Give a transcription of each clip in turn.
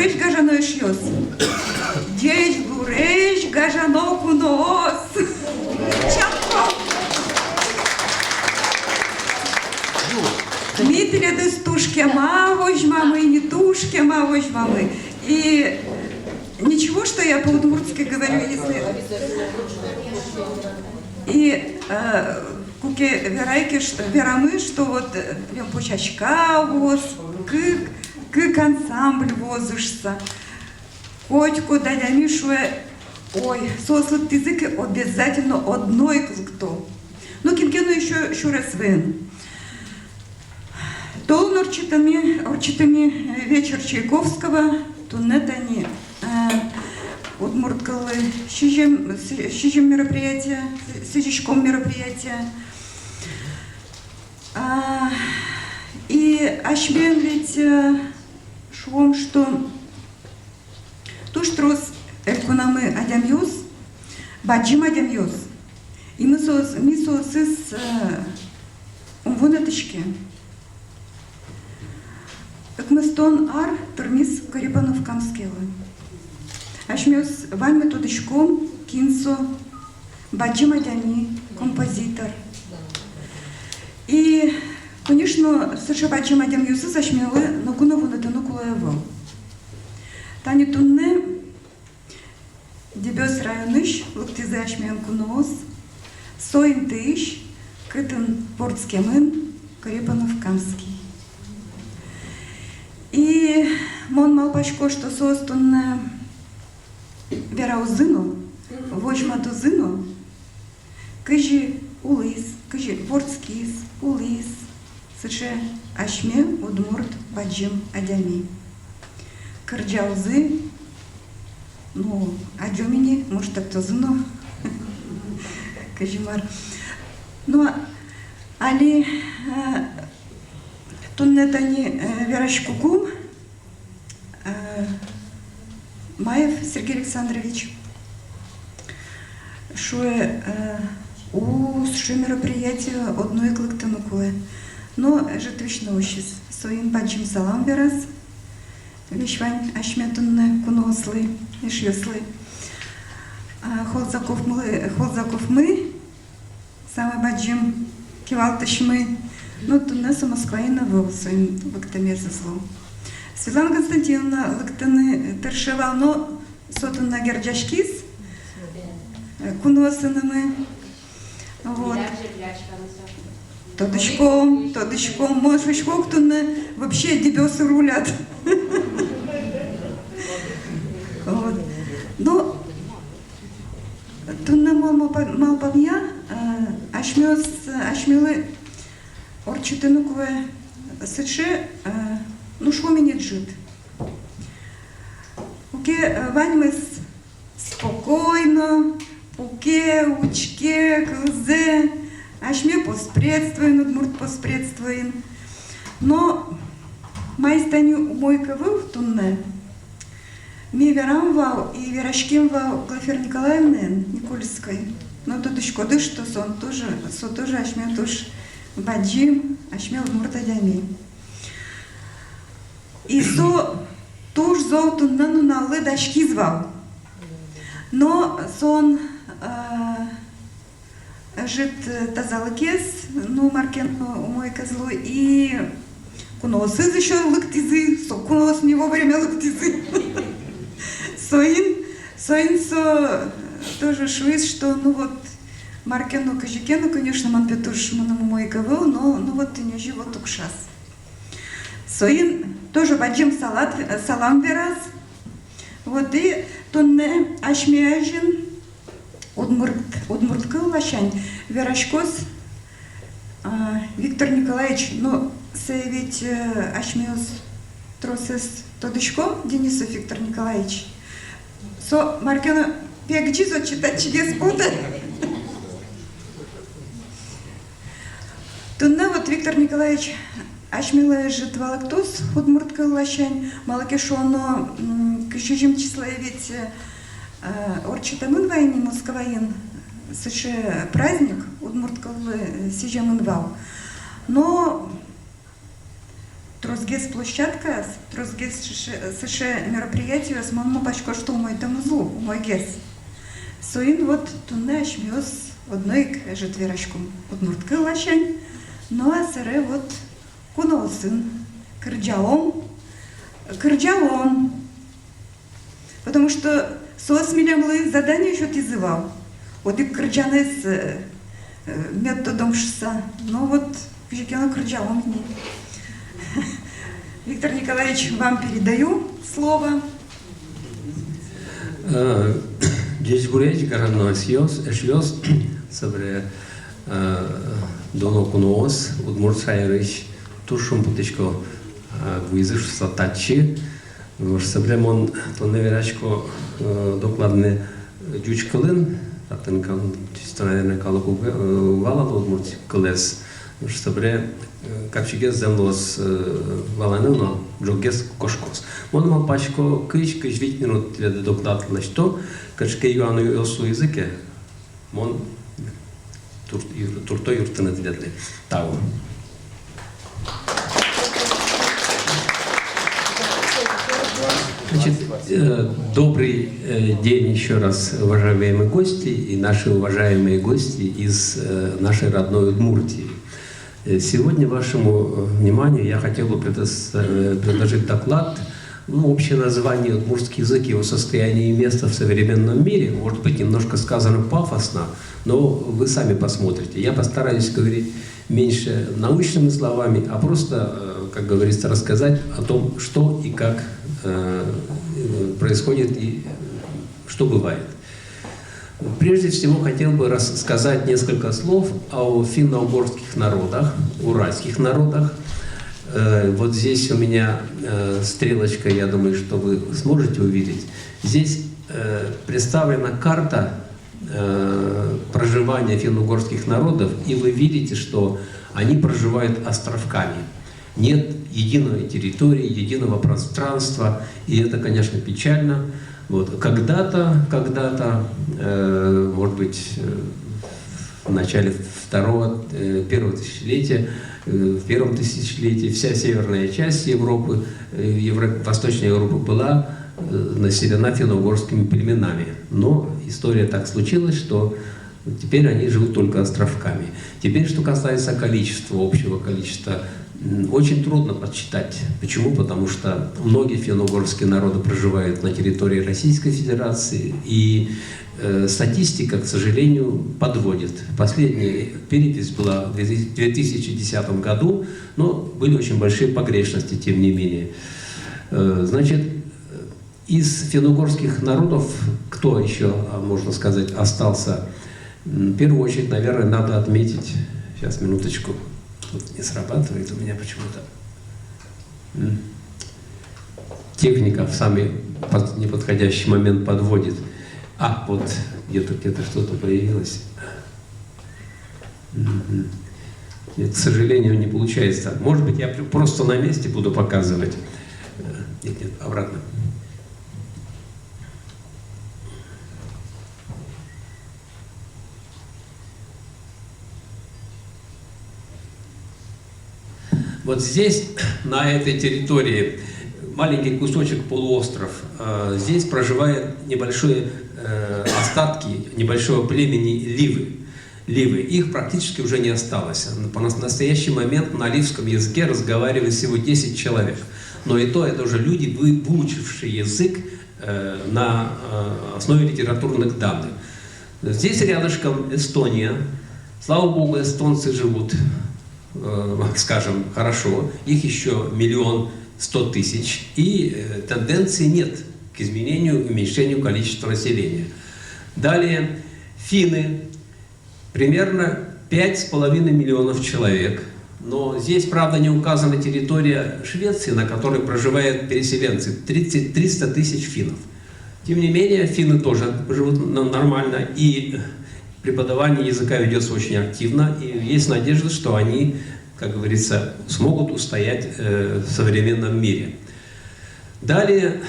Дечь гажано шьёс. Дечь гурещ гажано кунос. Чапко. Дмитрия дестушки мавож мамы, не тушки мавож мамы. И ничего, что я по-удмуртски говорю, если... И куке верайки, верамы, что вот почачка воз, к ансамбль возышься, котьку дядя Мишуэ, ой, сослот язык обязательно одной кто. Ну, кинкену еще раз вен. То орчитами вечер Чайковского, то нет они удмурткалы щижем мероприятия, сидячком мероприятия. И ашмен ведь швом, что туш трос элькунамы адямьюз, баджим адямьюз. И мы соосыз умвонатышке. Как мы стон ар турмис Карипанов камскелы. Ашмёс вань методичком кинсо баджим адями композитор. И конечно, саша баджим адям юсы сашмелы нокунову на тону кулаево. Тани тунне дебёс районыш луктизы ашмеян куноос соин тыш кытын портскемын Карипанов камский. И мон малпачко, что состунне вераузыну, вожматузыну, кыжи улыс, кыжи портскис, улыс, сыше ашме удмурт баджим адями. Кырджаузы, ну, адюмини, может так тузыну, кыжимар. Ну, али туннетани верашкугум Маев Сергей Александрович, шуе мероприятие одной клыктанукуе. Но же точно ущис. Соин баджим салам верас. Вишвань ашметунне кунослы и шьёслы. Холзаков мы. Самый баджим кивалтыш мы. Ну, туннеса Москваина был своим вактамеза злом. Светлана Константиновна лыктаны тершевал, но сотунна герджашкис, куносынымы. Вот. Тодышком, может, тунна вообще дебёсы рулят. Вот. Но тунна малпамья, ашмёлы орчитынукве сыче, ну шо меня джит. Уке ваньмыс спокойно, уке, учке, кылзе, ашме поспредствуен, удмурт поспредствуен. Но майстаню умойка выл тунне, ми верам вал и верашким вал Глафир Николаевны Никольской. Но тут еще кодыш, что сон тоже ашме тоже баджим, ашме удмурт адями. И туж золотун нану налы дашки звал. Но сон жит тазалыкес, ну маркен мой козлу и куносыз еще лыктизы, кунос не вовремя лыктизы. Соин тоже швиз, что ну вот маркену кажикену, конечно, ман петуш маному мой кавел, но ну вот и не живот укшас. Соин тоже баджим салам верас. Вот и тонне ашмяжин удмурткал лашань верашкос Виктор Николаевич, ну се ведь ашмяз тросес тодышко Денисов Виктор Николаевич. Со маркена пегджизо читать чудес буде. Тонне вот Виктор Николаевич ашмилая житвала ктос удмурткал лашань малакешоно кишижим числа ведь орчитамын войне Москваин сыше праздник удмурткал сижем инвал. Но трозгес площадка, трозгес США мероприятие с моему бачко, что мой там злу, мой гес. Соин вот тунне ашмёс одной жетверашком удмурткы лашень, ну а сыре вот куносын, кырджалон, потому что соос милямлы задание еще тизывал, вот и кырджаны с методом шса, но вот пижекена кырджалон мне. Виктор Николаевич, вам передаю слово. Здесь Бурятия гаранно эшвёс sobre dono kunos udmurt сайрыш тушум путечко гвизыш сатачи sobre мон то неверачко докладне дючкалын атынкан чистонайна калык вала удмурт колес sobre капчигес землос валануно джогес кошкос мон мал пачко кыш 20 минут для доклад лашто кашке юану ёсу языке мон турто юртына диletle тау. Значит, добрый день еще раз, уважаемые гости и наши уважаемые гости из нашей родной Удмуртии. Сегодня вашему вниманию я хотел бы предложить доклад, общее название «Удмуртский язык, его состояние и место в современном мире». Может быть, немножко сказано пафосно, но вы сами посмотрите. Я постараюсь говорить меньше научными словами, а просто, как говорится, рассказать о том, что и как происходит и что бывает. Прежде всего, хотел бы рассказать несколько слов о финно-угорских народах, уральских народах. Вот здесь у меня стрелочка, я думаю, что вы сможете увидеть. Здесь представлена карта проживания финно-угорских народов, и вы видите, что они проживают островками. Нет единой территории, единого пространства, и это, конечно, печально. Вот. Когда-то, может быть, в начале первого тысячелетия, в первом тысячелетии вся северная часть Европы, Восточная Европа была населена финно-угорскими племенами. Но история так случилась, что теперь они живут только островками. Теперь, что касается количества, общего количества, очень трудно подсчитать. Почему? Потому что многие финно-угорские народы проживают на территории Российской Федерации, и статистика, к сожалению, подводит. Последняя перепись была в 2010 году, но были очень большие погрешности, тем не менее. Значит, из финно-угорских народов, кто еще, можно сказать, остался? В первую очередь, наверное, надо отметить, сейчас, минуточку, тут не срабатывает у меня почему-то. Техника в самый неподходящий момент подводит. Вот где-то что-то появилось. Нет, к сожалению, не получается. Может быть, я просто на месте буду показывать. Нет, обратно. Вот здесь, на этой территории, маленький кусочек полуостров, здесь проживают небольшие остатки небольшого племени Ливы. Их практически уже не осталось. В настоящий момент на ливском языке разговаривает всего 10 человек. Но и то, это уже люди, выучившие язык на основе литературных данных. Здесь рядышком Эстония. Слава богу, эстонцы живут, скажем, хорошо. Их еще 1 100 000. И тенденции нет к изменению, уменьшению количества населения. Далее финны. Примерно 5,5 миллионов человек. Но здесь, правда, не указана территория Швеции, на которой проживают переселенцы. 300 000 финнов. Тем не менее, финны тоже живут нормально. И преподавание языка ведется очень активно. И есть надежда, что они, как говорится, смогут устоять в современном мире. Далее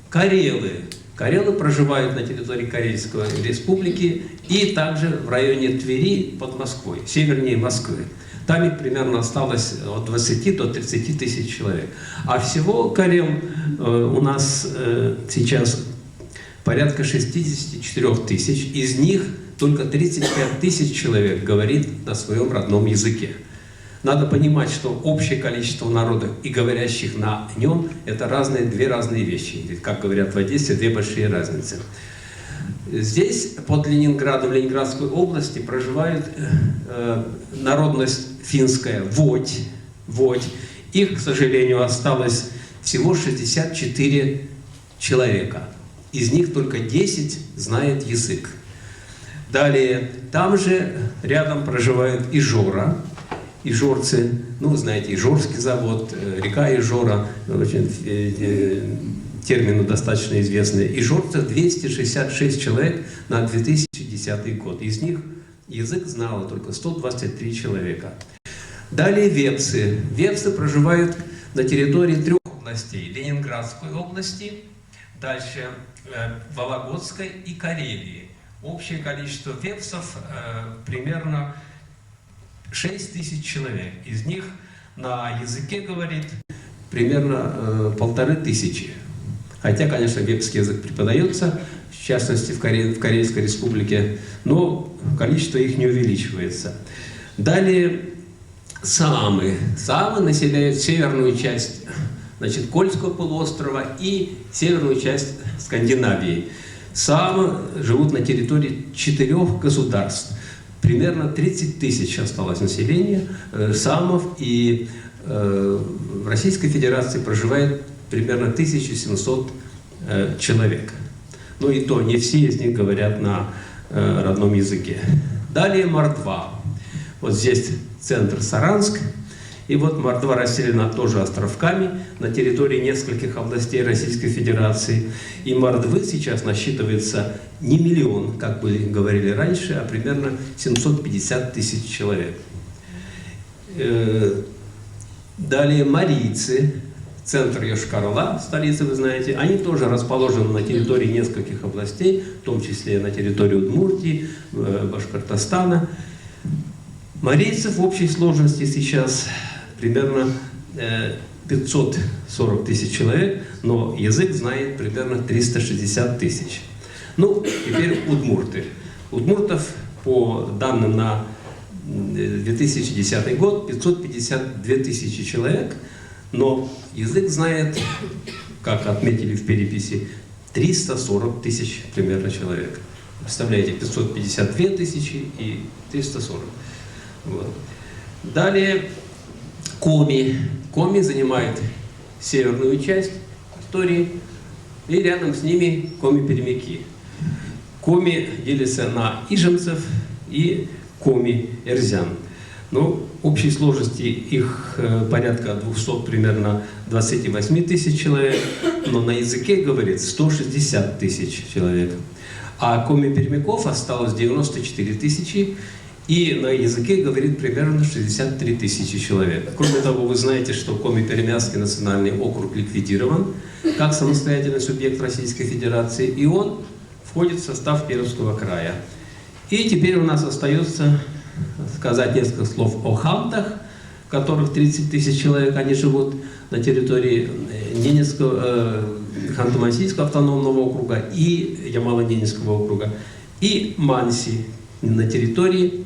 карелы. Карелы проживают на территории Карельской республики и также в районе Твери под Москвой, севернее Москвы. Там их примерно осталось от 20 до 30 тысяч человек. А всего карел у нас сейчас порядка 64 тысяч. Из них только 35 тысяч человек говорит на своем родном языке. Надо понимать, что общее количество народов и говорящих на нем – это две разные вещи. Ведь, как говорят в Одессе, две большие разницы. Здесь, под Ленинградом, в Ленинградской области, проживает народность финская Водь. Их, к сожалению, осталось всего 64 человека. Из них только 10 знает язык. Далее, там же рядом проживают ижора. Ижорцы, ну, вы знаете, Ижорский завод, река Ижора, очень термины достаточно известные. Ижорцев 266 человек на 2010 год. Из них язык знало только 123 человека. Далее вепсы. Вепсы проживают на территории 3 областей. Ленинградской области, дальше Вологодской и Карелии. Общее количество вепсов примерно 6 тысяч человек. Из них на языке говорит примерно 1500. Хотя, конечно, вепский язык преподается, в частности, в Карельской республике, но количество их не увеличивается. Далее саамы. Саамы населяют северную часть, значит, Кольского полуострова и северную часть Скандинавии. Саамы живут на территории 4 государств. Примерно 30 тысяч осталось населения саамов, и в Российской Федерации проживает примерно 1700 человек. Ну и то, не все из них говорят на родном языке. Далее Мордва. Вот здесь центр Саранск. И вот Мордва расселена тоже островками на территории нескольких областей Российской Федерации. И Мордвы сейчас насчитывается не миллион, как мы говорили раньше, а примерно 750 тысяч человек. Далее марийцы, центр Йошкар-Ола, столица, вы знаете, они тоже расположены на территории нескольких областей, в том числе на территории Удмуртии, Башкортостана. Марийцев в общей сложности сейчас примерно 540 тысяч человек, но язык знает примерно 360 тысяч. Ну, теперь удмурты. Удмуртов, по данным на 2010 год, 552 тысячи человек, но язык знает, как отметили в переписи, 340 тысяч примерно человек. Представляете, 552 тысячи и 340. Вот. Далее коми. Коми занимает северную часть территории, и рядом с ними коми-перемяки. Коми делятся на ижемцев и коми-эрзян. Ну, общей сложности их порядка 200, примерно 28 тысяч человек, но на языке говорит 160 тысяч человек. А коми-перемяков осталось 94 тысячи, и на языке говорит примерно 63 тысячи человек. Кроме того, вы знаете, что Коми-Перемяцкий национальный округ ликвидирован как самостоятельный субъект Российской Федерации, и он входит в состав Пермского края. И теперь у нас остается сказать несколько слов о хантах, в которых 30 тысяч человек, они живут на территории Ханты-Мансийского автономного округа и Ямало-Ненецкого округа, и манси на территории,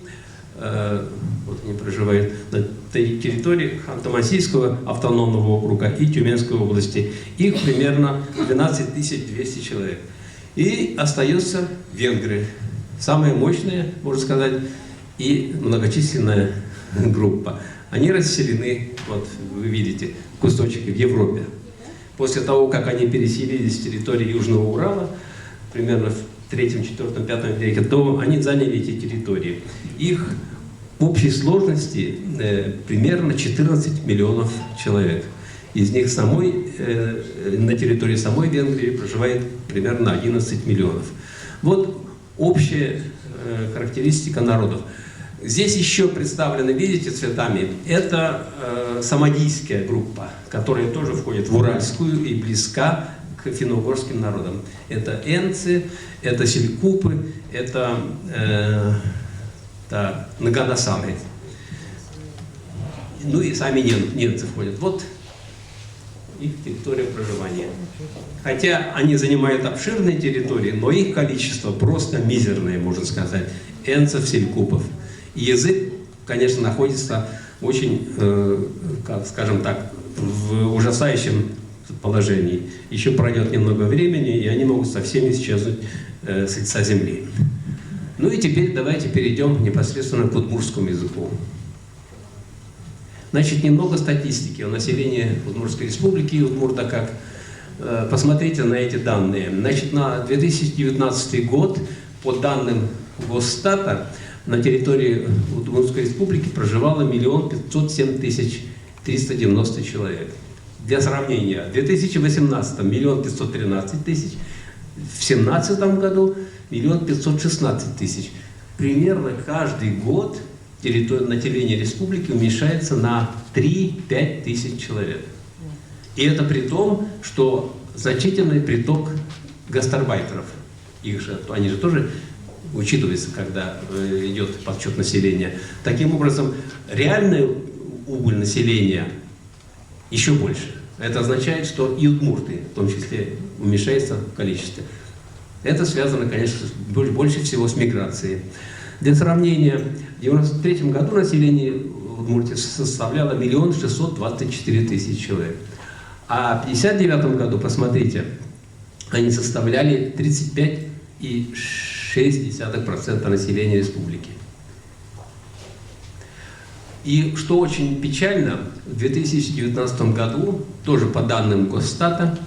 вот они проживают на территории Ханты-Мансийского автономного округа и Тюменской области. Их примерно 12 200 человек. И остаются венгры. Самая мощная, можно сказать, и многочисленная группа. Они расселены, вот вы видите, кусочек в Европе. После того, как они переселились с территории Южного Урала, примерно в 3, 4, 5 веке, то они заняли эти территории. Их в общей сложности примерно 14 миллионов человек. Из них на территории самой Венгрии проживает примерно 11 миллионов. Вот общая характеристика народов. Здесь еще представлены, видите, цветами, это самодийская группа, которая тоже входит в уральскую и близка к финно-угорским народам. Это энцы, это селькупы, это наганасаны. ну и сами немцы входят. Вот их территория проживания. Хотя они занимают обширные территории, но их количество просто мизерное, можно сказать. Энцев, селькупов. И язык, конечно, находится очень, как скажем так, в ужасающем положении. Еще пройдет немного времени, и они могут совсем исчезнуть с лица земли. Ну и теперь давайте перейдем непосредственно к удмуртскому языку. Значит, немного статистики о населении Удмуртской республики и Удмурта как. Посмотрите на эти данные. Значит, на 2019 год, по данным Госстата, на территории Удмуртской республики проживало 1 507 390 человек. Для сравнения, в 2018 1 513 000, в 2017 году 1 516 000. Примерно каждый год население республики уменьшается на 3-5 тысяч человек. И это при том, что значительный приток гастарбайтеров. Они же тоже учитываются, когда идет подсчет населения. Таким образом, реальная убыль населения еще больше. Это означает, что и удмурты, в том числе, уменьшается в количестве. Это связано, конечно, больше всего с миграцией. Для сравнения, в 1993 году население Удмуртии составляло 1 624 000 человек. А в 1959 году, посмотрите, они составляли 35,6% населения республики. И что очень печально, в 2019 году, тоже по данным Госстата,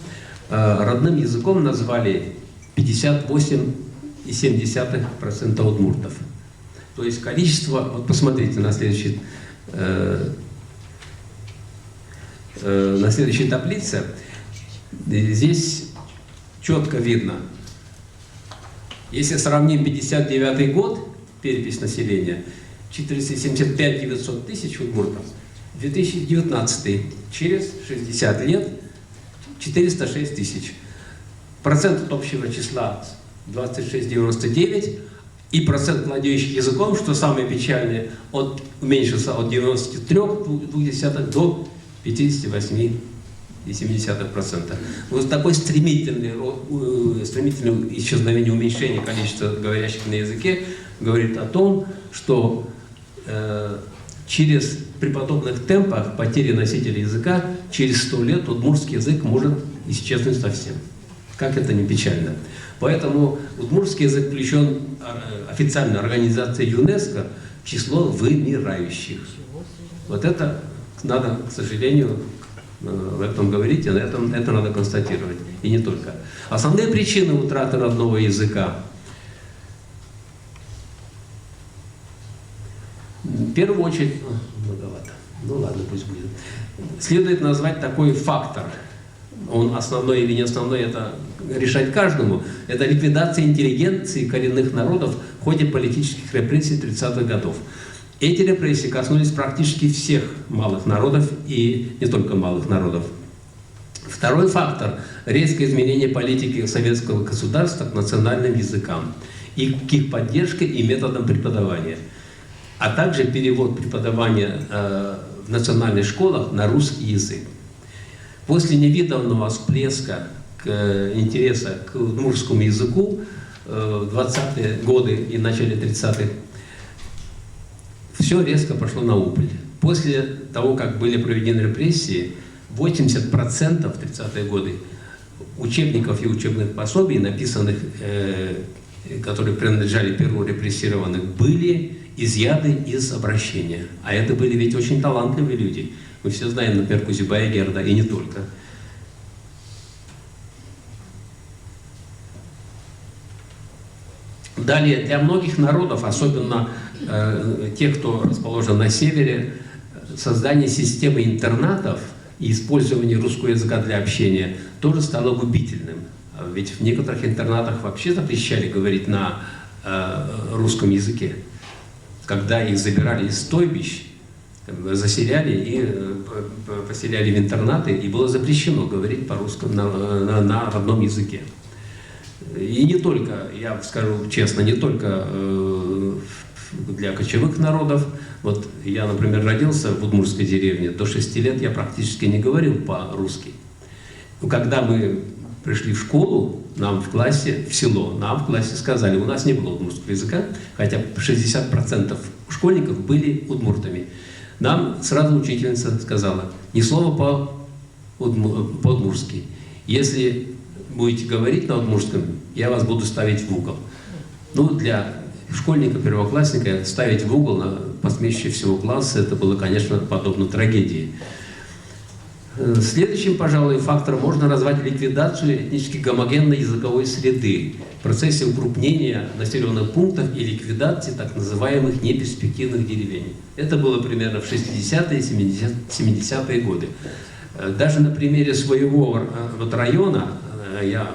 родным языком назвали 58,7% удмуртов. То есть количество, вот посмотрите на следующей таблице, здесь четко видно, если сравним 59 год, перепись населения, 475 900 тысяч удмуртов, 2019 через 60 лет 406 тысяч. Процент от общего числа 26,99, и процент владеющих языком, что самое печальное, уменьшился от 93,2 до 58,7%. Вот такое стремительное исчезновение, уменьшение количества говорящих на языке говорит о том, что при подобных темпах потери носителя языка через 100 лет удмуртский язык может исчезнуть совсем. Как это не печально. Поэтому удмуртский язык включен официальной организацией ЮНЕСКО в число вымирающих. Вот это надо, к сожалению, в этом говорить, и это надо констатировать. И не только. Основные причины утраты родного языка. В первую очередь, многовато. Ну ладно, пусть будет. Следует назвать такой фактор. Он основной или не основной, это решать каждому. Это ликвидация интеллигенции коренных народов в ходе политических репрессий 30-х годов. Эти репрессии коснулись практически всех малых народов и не только малых народов. Второй фактор – резкое изменение политики советского государства к национальным языкам и к их поддержке и методам преподавания, а также перевод преподавания в национальных школах на русский язык. После невиданного всплеска интереса к удмуртскому языку в 20-е годы и начале 30-х все резко пошло на убыль. После того, как были проведены репрессии, 80% в 30-е годы учебников и учебных пособий, написанных, которые принадлежали Перу репрессированных, были изъяты из обращения. А это были ведь очень талантливые люди. Мы все знаем, например, Кузибая Герда, и не только. Далее, для многих народов, особенно тех, кто расположен на севере, создание системы интернатов и использование русского языка для общения тоже стало губительным. Ведь в некоторых интернатах вообще запрещали говорить на русском языке. Когда их забирали из стойбищ, заселяли и поселяли в интернаты, и было запрещено говорить по-русски на родном языке. И не только, я скажу честно, не только в для кочевых народов. Вот я, например, родился в удмуртской деревне. До 6 лет я практически не говорил по-русски. Но когда мы пришли в школу, нам в классе, в село, нам в классе сказали, у нас не было удмуртского языка, хотя 60% школьников были удмуртами. Нам сразу учительница сказала, ни слова по-удмуртски. Если будете говорить на удмуртском, я вас буду ставить в угол. Ну, для школьника, первоклассника ставить в угол на посмешище всего класса, это было, конечно, подобно трагедии. Следующим, пожалуй, фактором можно назвать ликвидацию этнически гомогенной языковой среды в процессе укрупнения населенных пунктов и ликвидации так называемых неперспективных деревень. Это было примерно в 60-е и 70-е годы. Даже на примере своего вот района, я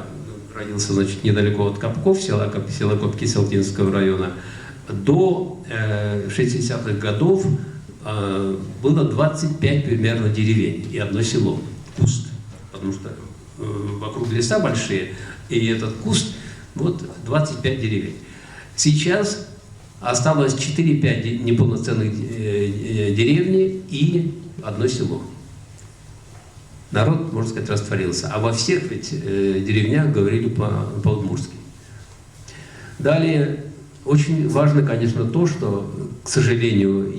родился, значит, недалеко от Копков, села Копки Селтинского района, до 60-х годов было 25 примерно деревень и одно село, куст, потому что вокруг леса большие, и этот куст, вот 25 деревень. Сейчас осталось 4-5 неполноценных деревни и одно село. Народ, можно сказать, растворился. А во всех ведь деревнях говорили по-удмуртски. Далее, очень важно, конечно, то, что, к сожалению,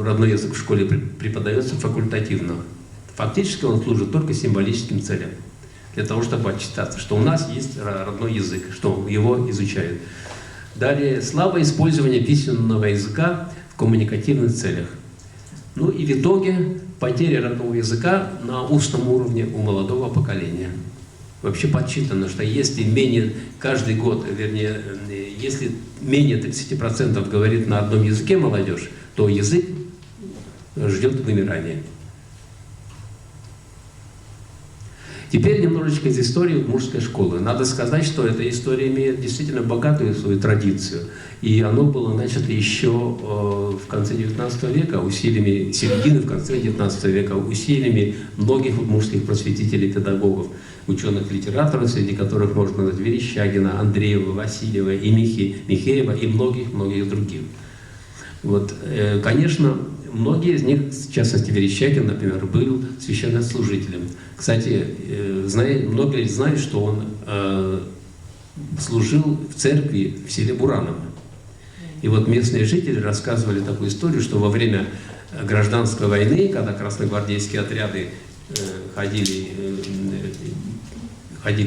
родной язык в школе преподается факультативно. Фактически он служит только символическим целям. Для того, чтобы отчитаться, что у нас есть родной язык, что его изучают. Далее, слабое использование письменного языка в коммуникативных целях. Ну и в итоге потеря родного языка на устном уровне у молодого поколения. Вообще подсчитано, что если каждый год, вернее, если менее 30% говорит на одном языке молодежь, то язык ждет вымирания. Теперь немножечко из истории удмуртской школы. Надо сказать, что эта история имеет действительно богатую свою традицию. И оно было начато еще в конце XIX века, середины в конце XIX века, усилиями многих удмуртских просветителей, педагогов, ученых, литераторов, среди которых можно назвать Верещагина, Андреева, Васильева, и Михеева и многих других. Вот, конечно, многие из них, в частности Верещагин, например, был священнослужителем. Кстати, многие знают, что он служил в церкви в селе Бураново. И вот местные жители рассказывали такую историю, что во время гражданской войны, когда красногвардейские отряды ходили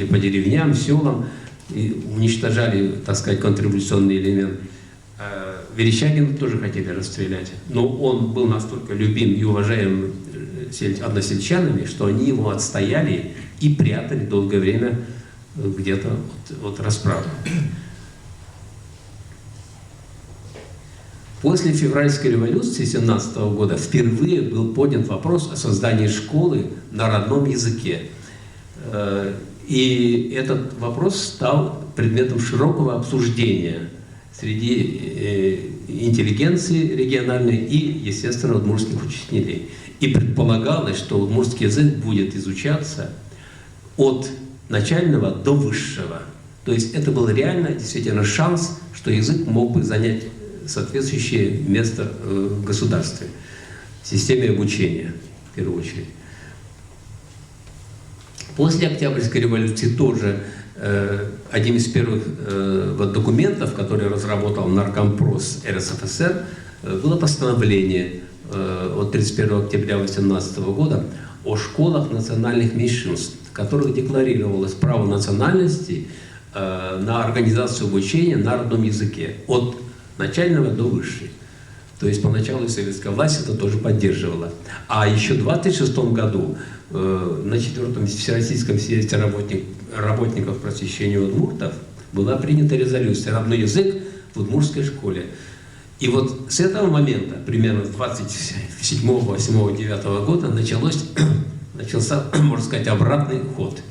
по деревням, селам и уничтожали, так сказать, контрреволюционный элемент, Верещагина тоже хотели расстрелять. Но он был настолько любим и уважаем односельчанами, что они его отстояли и прятали долгое время где-то от расправы. После февральской революции 17 года впервые был поднят вопрос о создании школы на родном языке. И этот вопрос стал предметом широкого обсуждения среди интеллигенции региональной и, естественно, удмуртских учителей. И предполагалось, что удмуртский язык будет изучаться от начального до высшего. То есть это был реально, действительно, шанс, что язык мог бы занять соответствующее место в государстве, в системе обучения, в первую очередь. После Октябрьской революции тоже одним из первых документов, который разработал Наркомпрос РСФСР, было постановление от 31 октября 2018 года о школах национальных меньшинств, в которых декларировалось право национальности на организацию обучения на родном языке от начального до высшего. То есть поначалу и советская власть это тоже поддерживала. А еще в 1926 году на 4-м Всероссийском съезде работников просвещения удмуртов была принята резолюция «Родной язык в удмуртской школе». И вот с этого момента, примерно с 27, 8, 9 года, начался, можно сказать, обратный ход.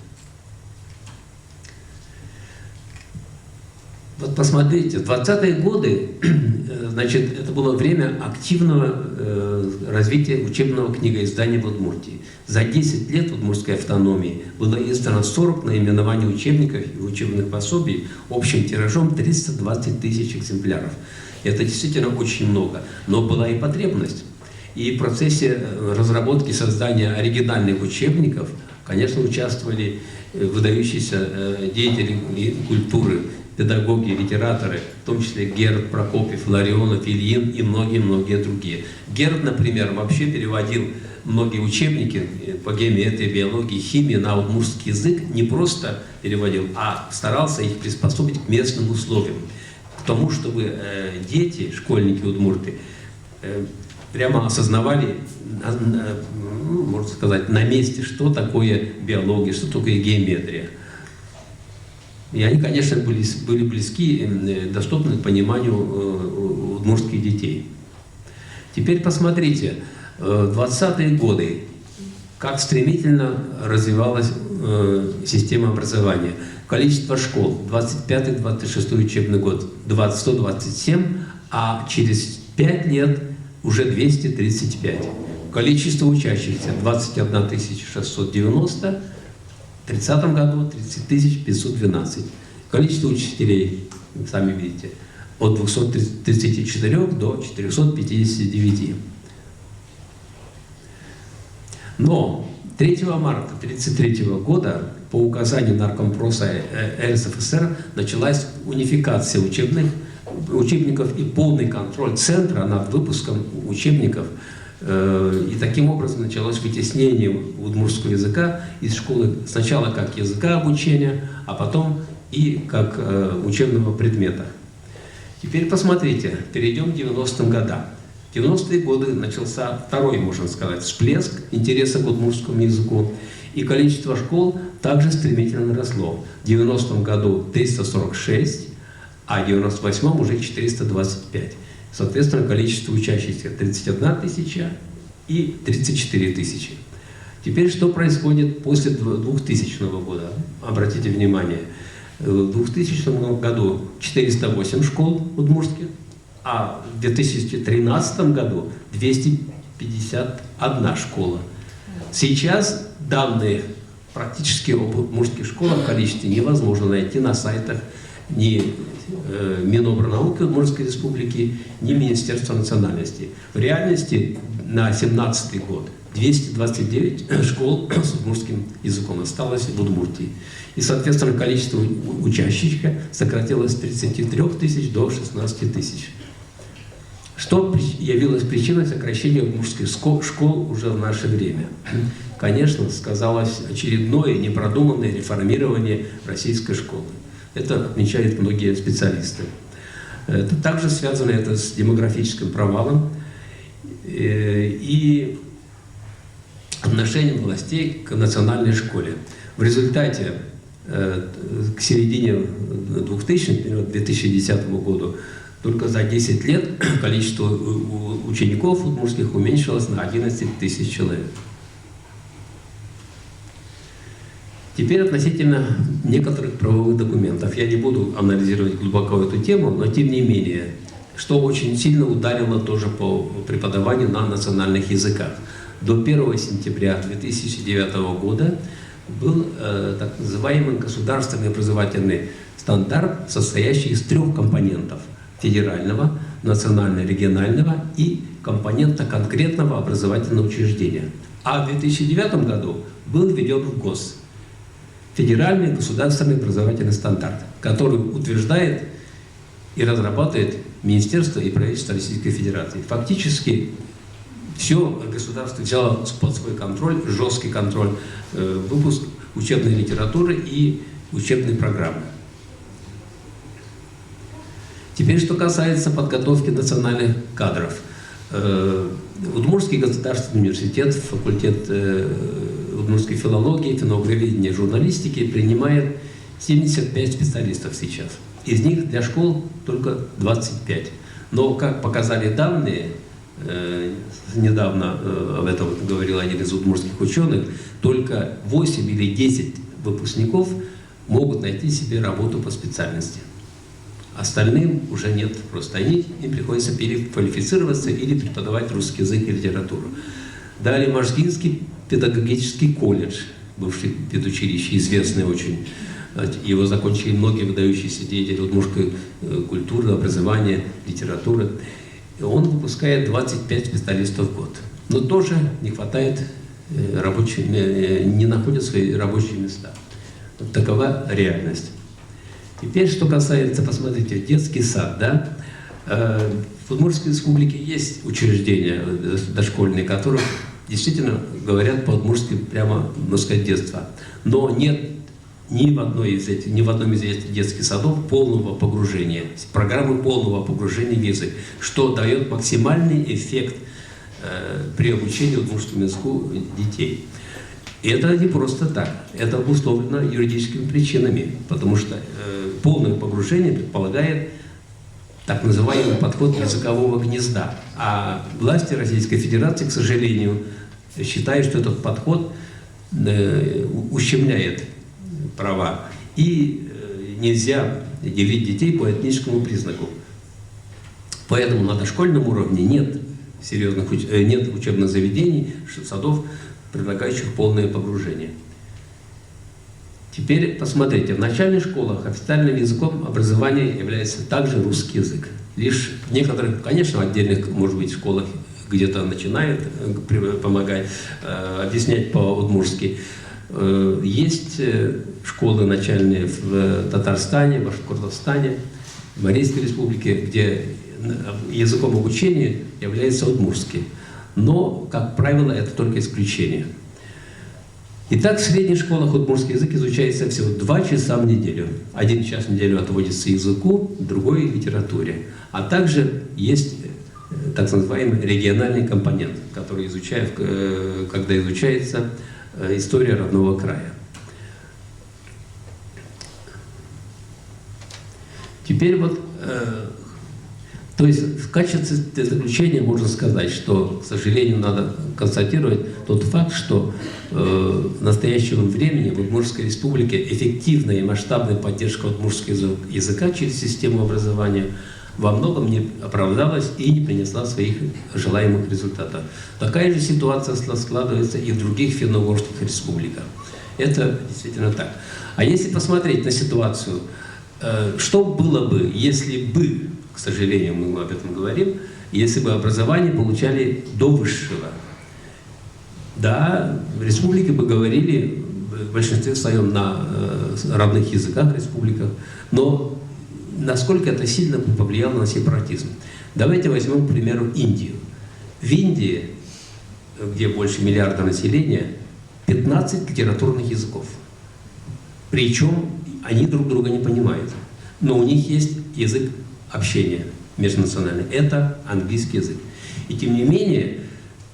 Вот посмотрите, в 20-е годы, значит, это было время активного развития учебного книгоиздания в Удмуртии. За 10 лет удмуртской автономии было издано 40 наименований учебников и учебных пособий общим тиражом 320 тысяч экземпляров. Это действительно очень много, но была и потребность. И в процессе разработки создания оригинальных учебников, конечно, участвовали выдающиеся деятели культуры, педагоги, литераторы, в том числе Герд Прокопьев, Ларионов, Ильин и многие-многие другие. Герд, например, вообще переводил многие учебники по геометрии, биологии, химии на удмуртский язык, не просто переводил, а старался их приспособить к местным условиям, к тому, чтобы дети, школьники удмурты, прямо осознавали, можно сказать, на месте, что такое биология, что такое геометрия. И они, конечно, были близки, доступны к пониманию удмуртских детей. Теперь посмотрите, в 20-е годы, как стремительно развивалась система образования. Количество школ, 25-26 учебный год, 127, а через 5 лет уже 235. Количество учащихся, 21 690, в 30 году 30 512. Количество учителей, сами видите, от 234 до 459. Но 3 марта 1933 года по указанию Наркомпроса РСФСР началась унификация учебников и полный контроль Центра над выпуском учебников. И таким образом началось вытеснение удмуртского языка из школы сначала как языка обучения, а потом и как учебного предмета. Теперь посмотрите, перейдем к 90-м годам. В 90-е годы начался второй, можно сказать, всплеск интереса к удмуртскому языку, и количество школ также стремительно росло. В 90-м году 346, а в 98-м уже 425. Соответственно, количество учащихся 31 тысяча и 34 тысячи. Теперь что происходит после 2000 года? Обратите внимание, в 2000 году 408 школ удмуртских, а в 2013 году 251 школа. Сейчас данные практически об удмуртских школах в количестве невозможно найти на сайтах ни Минобрнауки Удмуртской Республики, ни Министерства национальности. В реальности на 2017 год 229 школ с удмуртским языком осталось в Удмуртии. И, соответственно, количество учащихся сократилось с 33 тысяч до 16 тысяч. Что явилось причиной сокращения удмуртских школ уже в наше время? Конечно, сказалось очередное непродуманное реформирование российской школы. Это отмечают многие специалисты. Это также связано с демографическим провалом и отношением властей к национальной школе. В результате к середине 2000-х, 2010 году, только за 10 лет количество учеников удмуртских уменьшилось на 11 тысяч человек. Теперь относительно некоторых правовых документов. Я не буду анализировать глубоко эту тему, но тем не менее, что очень сильно ударило тоже по преподаванию на национальных языках. До 1 сентября 2009 года был так называемый государственный образовательный стандарт, состоящий из 3 компонентов: федерального, национально-регионального и компонента конкретного образовательного учреждения. А в 2009 году был введен в ГОС федеральный государственный образовательный стандарт, который утверждает и разрабатывает Министерство и правительство Российской Федерации. Фактически все государство взяло под свой контроль, жесткий контроль, выпуск учебной литературы и учебной программы. Теперь, что касается подготовки национальных кадров. Удмуртский государственный университет, факультет удмуртской филологии, финографии, журналистики принимает 75 специалистов сейчас. Из них для школ только 25. Но, как показали данные, недавно об этом говорил один из удмуртских ученых, только 8 или 10 выпускников могут найти себе работу по специальности. Остальным уже нет просто. Им приходится переквалифицироваться или преподавать русский язык и литературу. Далее Можгинский педагогический колледж, бывший педучилище, известный очень. Его закончили многие выдающиеся деятели удмуртской культуры, образования, литературы. Он выпускает 25 специалистов в год. Но тоже не хватает не находят свои рабочие места. Вот такова реальность. Теперь, что касается, посмотрите, детский сад, да? В Удмуртской республике есть учреждения дошкольные, которые действительно говорят по-удмуртски прямо, можно сказать, детства. Но нет ни в одном из этих детских садов полного погружения, программы полного погружения в язык, что дает максимальный эффект при обучении удмуртскому языку детей. И это не просто так, это обусловлено юридическими причинами, потому что полное погружение предполагает так называемый подход языкового гнезда. А власти Российской Федерации, к сожалению, считают, что этот подход ущемляет права. И нельзя делить детей по этническому признаку. Поэтому на дошкольном уровне нет учебных заведений, садов, предлагающих полное погружение. Теперь посмотрите, в начальных школах официальным языком образования является также русский язык. Лишь в некоторых, конечно, отдельных, может быть, школах где-то начинают помогать, объяснять по-удмуртски. Есть школы начальные в Татарстане, в Башкортостане, в Марийской республике, где языком обучения является удмуртский. Но, как правило, это только исключение. Итак, в средних школах удмуртский язык изучается всего 2 часа в неделю. 1 час в неделю отводится языку, другой — литературе. А также есть так называемый региональный компонент, который когда изучается история родного края. Теперь вот, то есть в качестве заключения можно сказать, что, к сожалению, надо констатировать тот факт, что в настоящем времени в Удмуртской республике эффективная и масштабная поддержка удмуртского языка через систему образования во многом не оправдалась и не принесла своих желаемых результатов. Такая же ситуация складывается и в других финно-угорских республиках. Это действительно так. А если посмотреть на ситуацию, что было бы, если бы, к сожалению, мы об этом говорим, если бы образование получали до высшего? Да, в республике бы говорили в большинстве своем на родных языках республиках, но насколько это сильно повлияло на сепаратизм? Давайте возьмем, к примеру, Индию. В Индии, где больше миллиарда населения, 15 литературных языков. Причем они друг друга не понимают. Но у них есть язык общения межнациональный. Это английский язык. И тем не менее,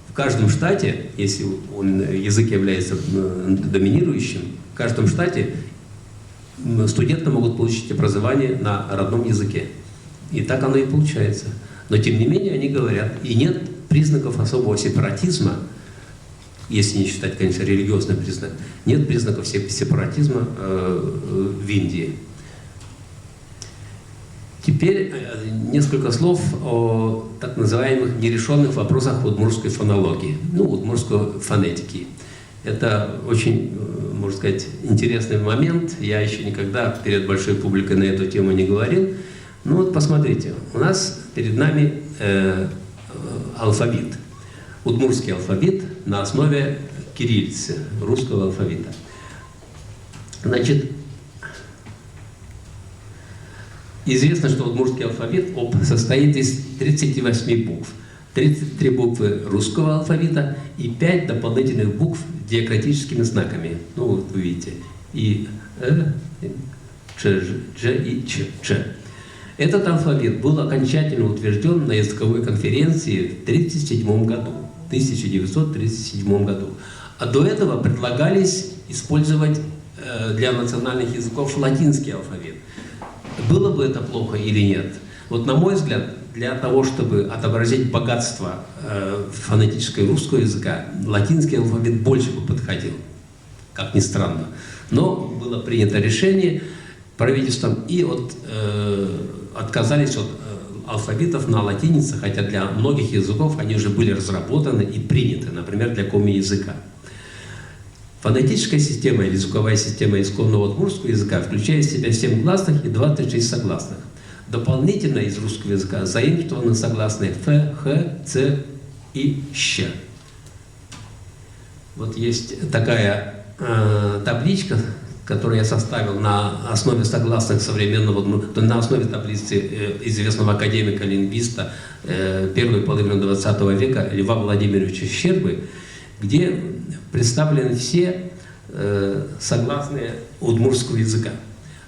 в каждом штате, если язык является доминирующим, в каждом штате студенты могут получить образование на родном языке. И так оно и получается. Но тем не менее они говорят, и нет признаков особого сепаратизма, если не считать, конечно, религиозный признак, нет признаков сепаратизма в Индии. Теперь несколько слов о так называемых нерешенных вопросах удмуртской фонологии, удмуртской фонетики. Это очень, можно сказать, интересный момент. Я еще никогда перед большой публикой на эту тему не говорил. Ну вот посмотрите, у нас перед нами алфавит. Удмуртский алфавит на основе кириллицы, русского алфавита. Значит, известно, что удмуртский алфавит состоит из 38 букв. 33 буквы русского алфавита и 5 дополнительных букв с диакритическими знаками. Ну, вот вы видите. И Ч, Дж и Ч. Этот алфавит был окончательно утвержден на языковой конференции в 1937 году. А до этого предлагались использовать для национальных языков латинский алфавит. Было бы это плохо или нет? Вот на мой взгляд, для того, чтобы отобразить богатство фонетического русского языка, латинский алфавит больше бы подходил, как ни странно. Но было принято решение правительством и отказались от алфавитов на латинице, хотя для многих языков они уже были разработаны и приняты, например, для коми-языка. Фонетическая система или звуковая система исконного удмуртского языка включает в себя 7 гласных и 26 согласных. Дополнительно из русского языка заимствованы согласные «ф», «х», «ц» и «щ». Вот есть такая табличка, которую я составил на основе согласных современного, на основе таблицы известного академика-лингвиста первой половины 20 века Льва Владимировича Щербы, где представлены все согласные удмуртского языка.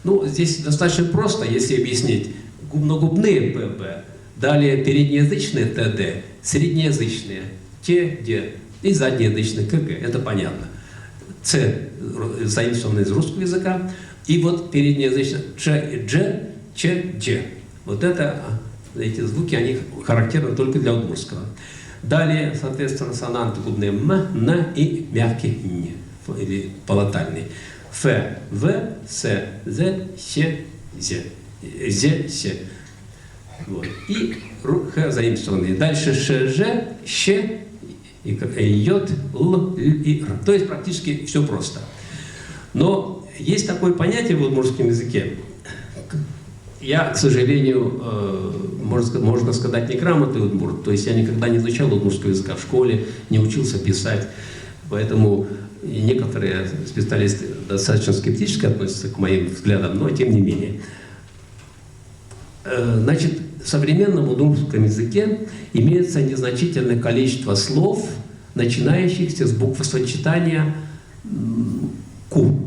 Ну, здесь достаточно просто, если объяснить. Губногубные ПБ, далее переднеязычные ТД, среднеязычные ТД и заднеязычные КГ. Это понятно. Ц заимствованы из русского языка. И вот переднеязычные Ч, Дж, Ч, Дж. Вот эти звуки, они характерны только для удмуртского. Далее, соответственно, сонанты губные М, Н и мягкий Н, или полотальный. Ф, В, С, З, Щ, З. З, С. Вот. И Х заимствованные. Дальше Ш, Ж, Щ, Йод, Л, и Р. То есть практически все просто. Но есть такое понятие в удмуртском языке. Я, к сожалению, можно сказать, неграмотный удмурт. То есть я никогда не изучал удмуртского языка в школе, не учился писать. Поэтому некоторые специалисты достаточно скептически относятся к моим взглядам, но тем не менее. Значит, в современном удмуртском языке имеется незначительное количество слов, начинающихся с буквосочетания ку,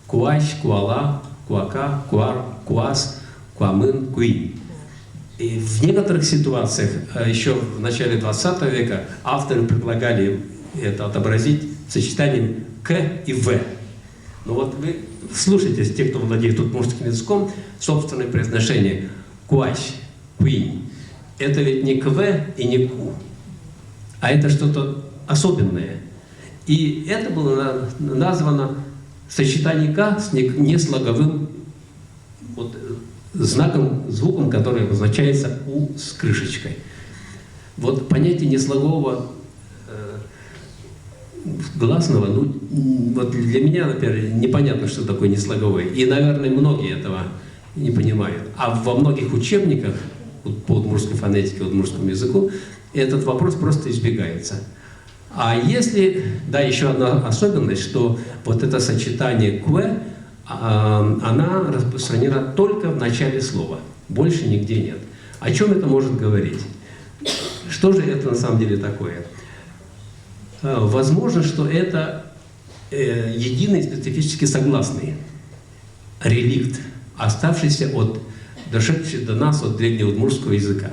куащ, куала, куака, куар, куас, куамын, куин. И в некоторых ситуациях, еще в начале 20 века, авторы предлагали это отобразить сочетанием к и в. Но вот вы слушайте, те, кто владеет удмуртским языком, собственное произношение куащ, куин. Это ведь не кв и не ку, а это что-то особенное. И это было названо сочетание «к» с неслоговым вот, знаком, звуком, который обозначается «у» с крышечкой. Вот понятие неслогового гласного, ну, вот для меня, например, непонятно, что такое неслоговое. И, наверное, многие этого не понимают. А во многих учебниках по удмуртской фонетике, удмуртскому языку этот вопрос просто избегается. А если, да, еще одна особенность, что вот это сочетание «кве», она распространена только в начале слова, больше нигде нет. О чем это может говорить? Что же это на самом деле такое? Возможно, что это единый специфический согласный реликт, оставшийся дошедший до нас от древнеудмуртского языка.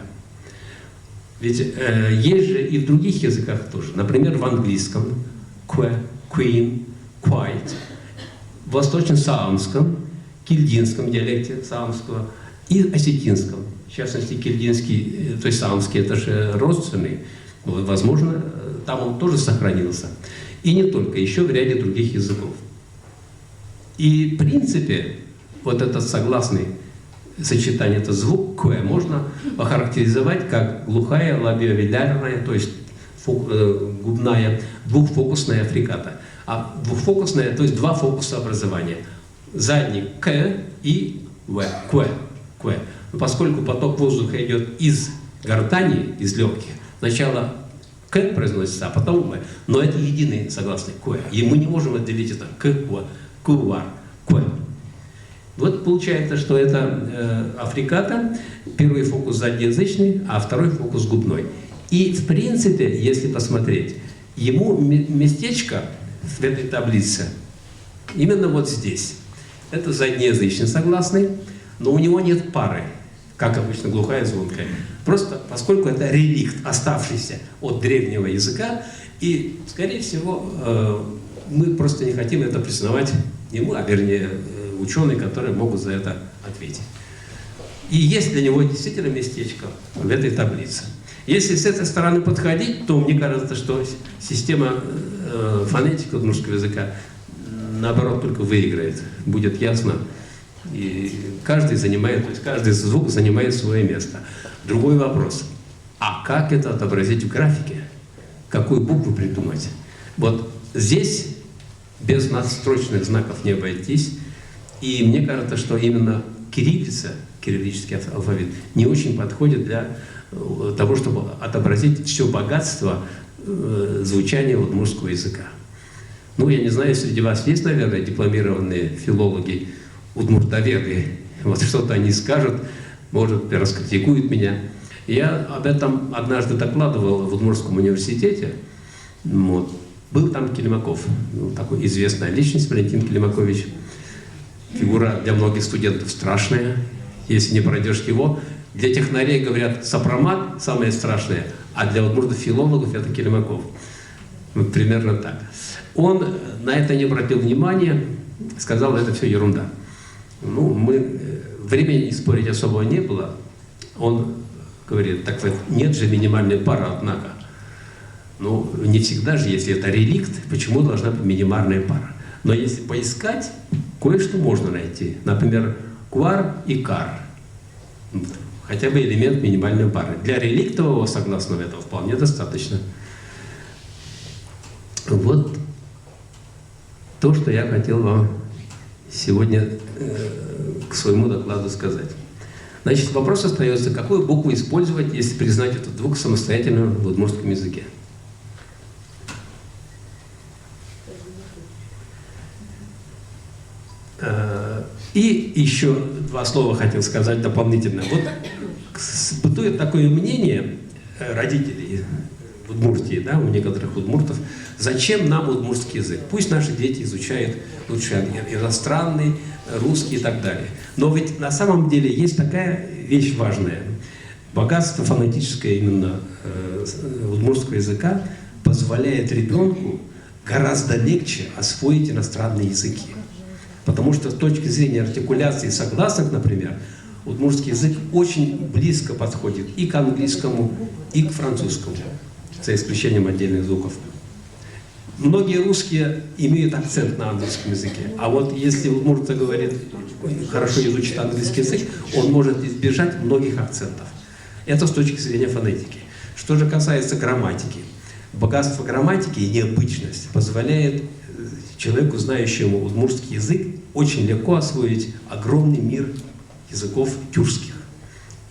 Ведь есть же и в других языках тоже. Например, в английском que, queen, quite, в восточно-саамском, кильдинском диалекте саамского и осетинском. В частности, кильдинский, то есть саамский, это же родственный. Возможно, там он тоже сохранился. И не только, еще в ряде других языков. И в принципе, вот этот согласный сочетание, это звук «кэ» можно охарактеризовать как глухая лабиовелярная, то есть губная, двухфокусная фриката. А двухфокусная, то есть два фокуса образования. Задний «к» и «в», «кэ», «кэ». Но поскольку поток воздуха идет из гортани, из легких, сначала «к» произносится, а потом «в». Но это единый согласный «кэ». И мы не можем отделить это «к», «в», «куар», «кэ». Вот получается, что это африката, первый фокус заднеязычный, а второй фокус губной. И в принципе, если посмотреть, ему местечко в этой таблице именно вот здесь. Это заднеязычный согласный, но у него нет пары, как обычно глухая и звонкая. Просто поскольку это реликт, оставшийся от древнего языка, и, скорее всего, мы просто не хотим это признавать, не мы, а вернее ученые, которые могут за это ответить. И есть для него действительно местечко в этой таблице. Если с этой стороны подходить, то мне кажется, что система фонетики удмуртского языка наоборот только выиграет. Будет ясно, И каждый занимает, то есть каждый звук занимает свое место. Другой вопрос. А как это отобразить в графике? Какую букву придумать? Вот здесь без надстрочных знаков не обойтись. И мне кажется, что именно кириллица, кириллический алфавит, не очень подходит для того, чтобы отобразить все богатство звучания удмуртского языка. Ну, я не знаю, среди вас есть, наверное, дипломированные филологи, удмуртоведы. Вот что-то они скажут, может, раскритикуют меня. Я об этом однажды докладывал в Удмуртском университете. Вот. Был там Келемаков, такой известная личность, Валентин Келемакович. Фигура для многих студентов страшная. Если не пройдешь его, для технарей, говорят, сопромат самое страшное, а для удмуртов-филологов это Келемаков. Вот примерно так. Он на это не обратил внимания, сказал, это все ерунда. Ну, времени спорить особого не было. Он говорит, так вот, нет же минимальной пары, однако. Ну, не всегда же, если это реликт, почему должна быть минимальная пара? Но если поискать, кое-что можно найти. Например, квар и кар. Хотя бы элемент минимальной пары. Для реликтового согласного этого вполне достаточно. Вот то, что я хотел вам сегодня к своему докладу сказать. Значит, вопрос остается, какую букву использовать, если признать этот звук самостоятельным в удмуртском языке. И еще два слова хотел сказать дополнительно. Вот бытует такое мнение родителей в Удмуртии, да, у некоторых удмуртов, зачем нам удмуртский язык? Пусть наши дети изучают лучше иностранный, русский и так далее. Но ведь на самом деле есть такая вещь важная. Богатство фонетическое именно удмуртского языка позволяет ребенку гораздо легче освоить иностранные языки. Потому что с точки зрения артикуляции согласных, например, удмуртский язык очень близко подходит и к английскому, и к французскому, за исключением отдельных звуков. Многие русские имеют акцент на английском языке, а вот если удмурт говорит, хорошо изучит английский язык, он может избежать многих акцентов. Это с точки зрения фонетики. Что же касается грамматики. Богатство грамматики и необычность позволяет человеку, знающему удмуртский язык, очень легко освоить огромный мир языков тюркских.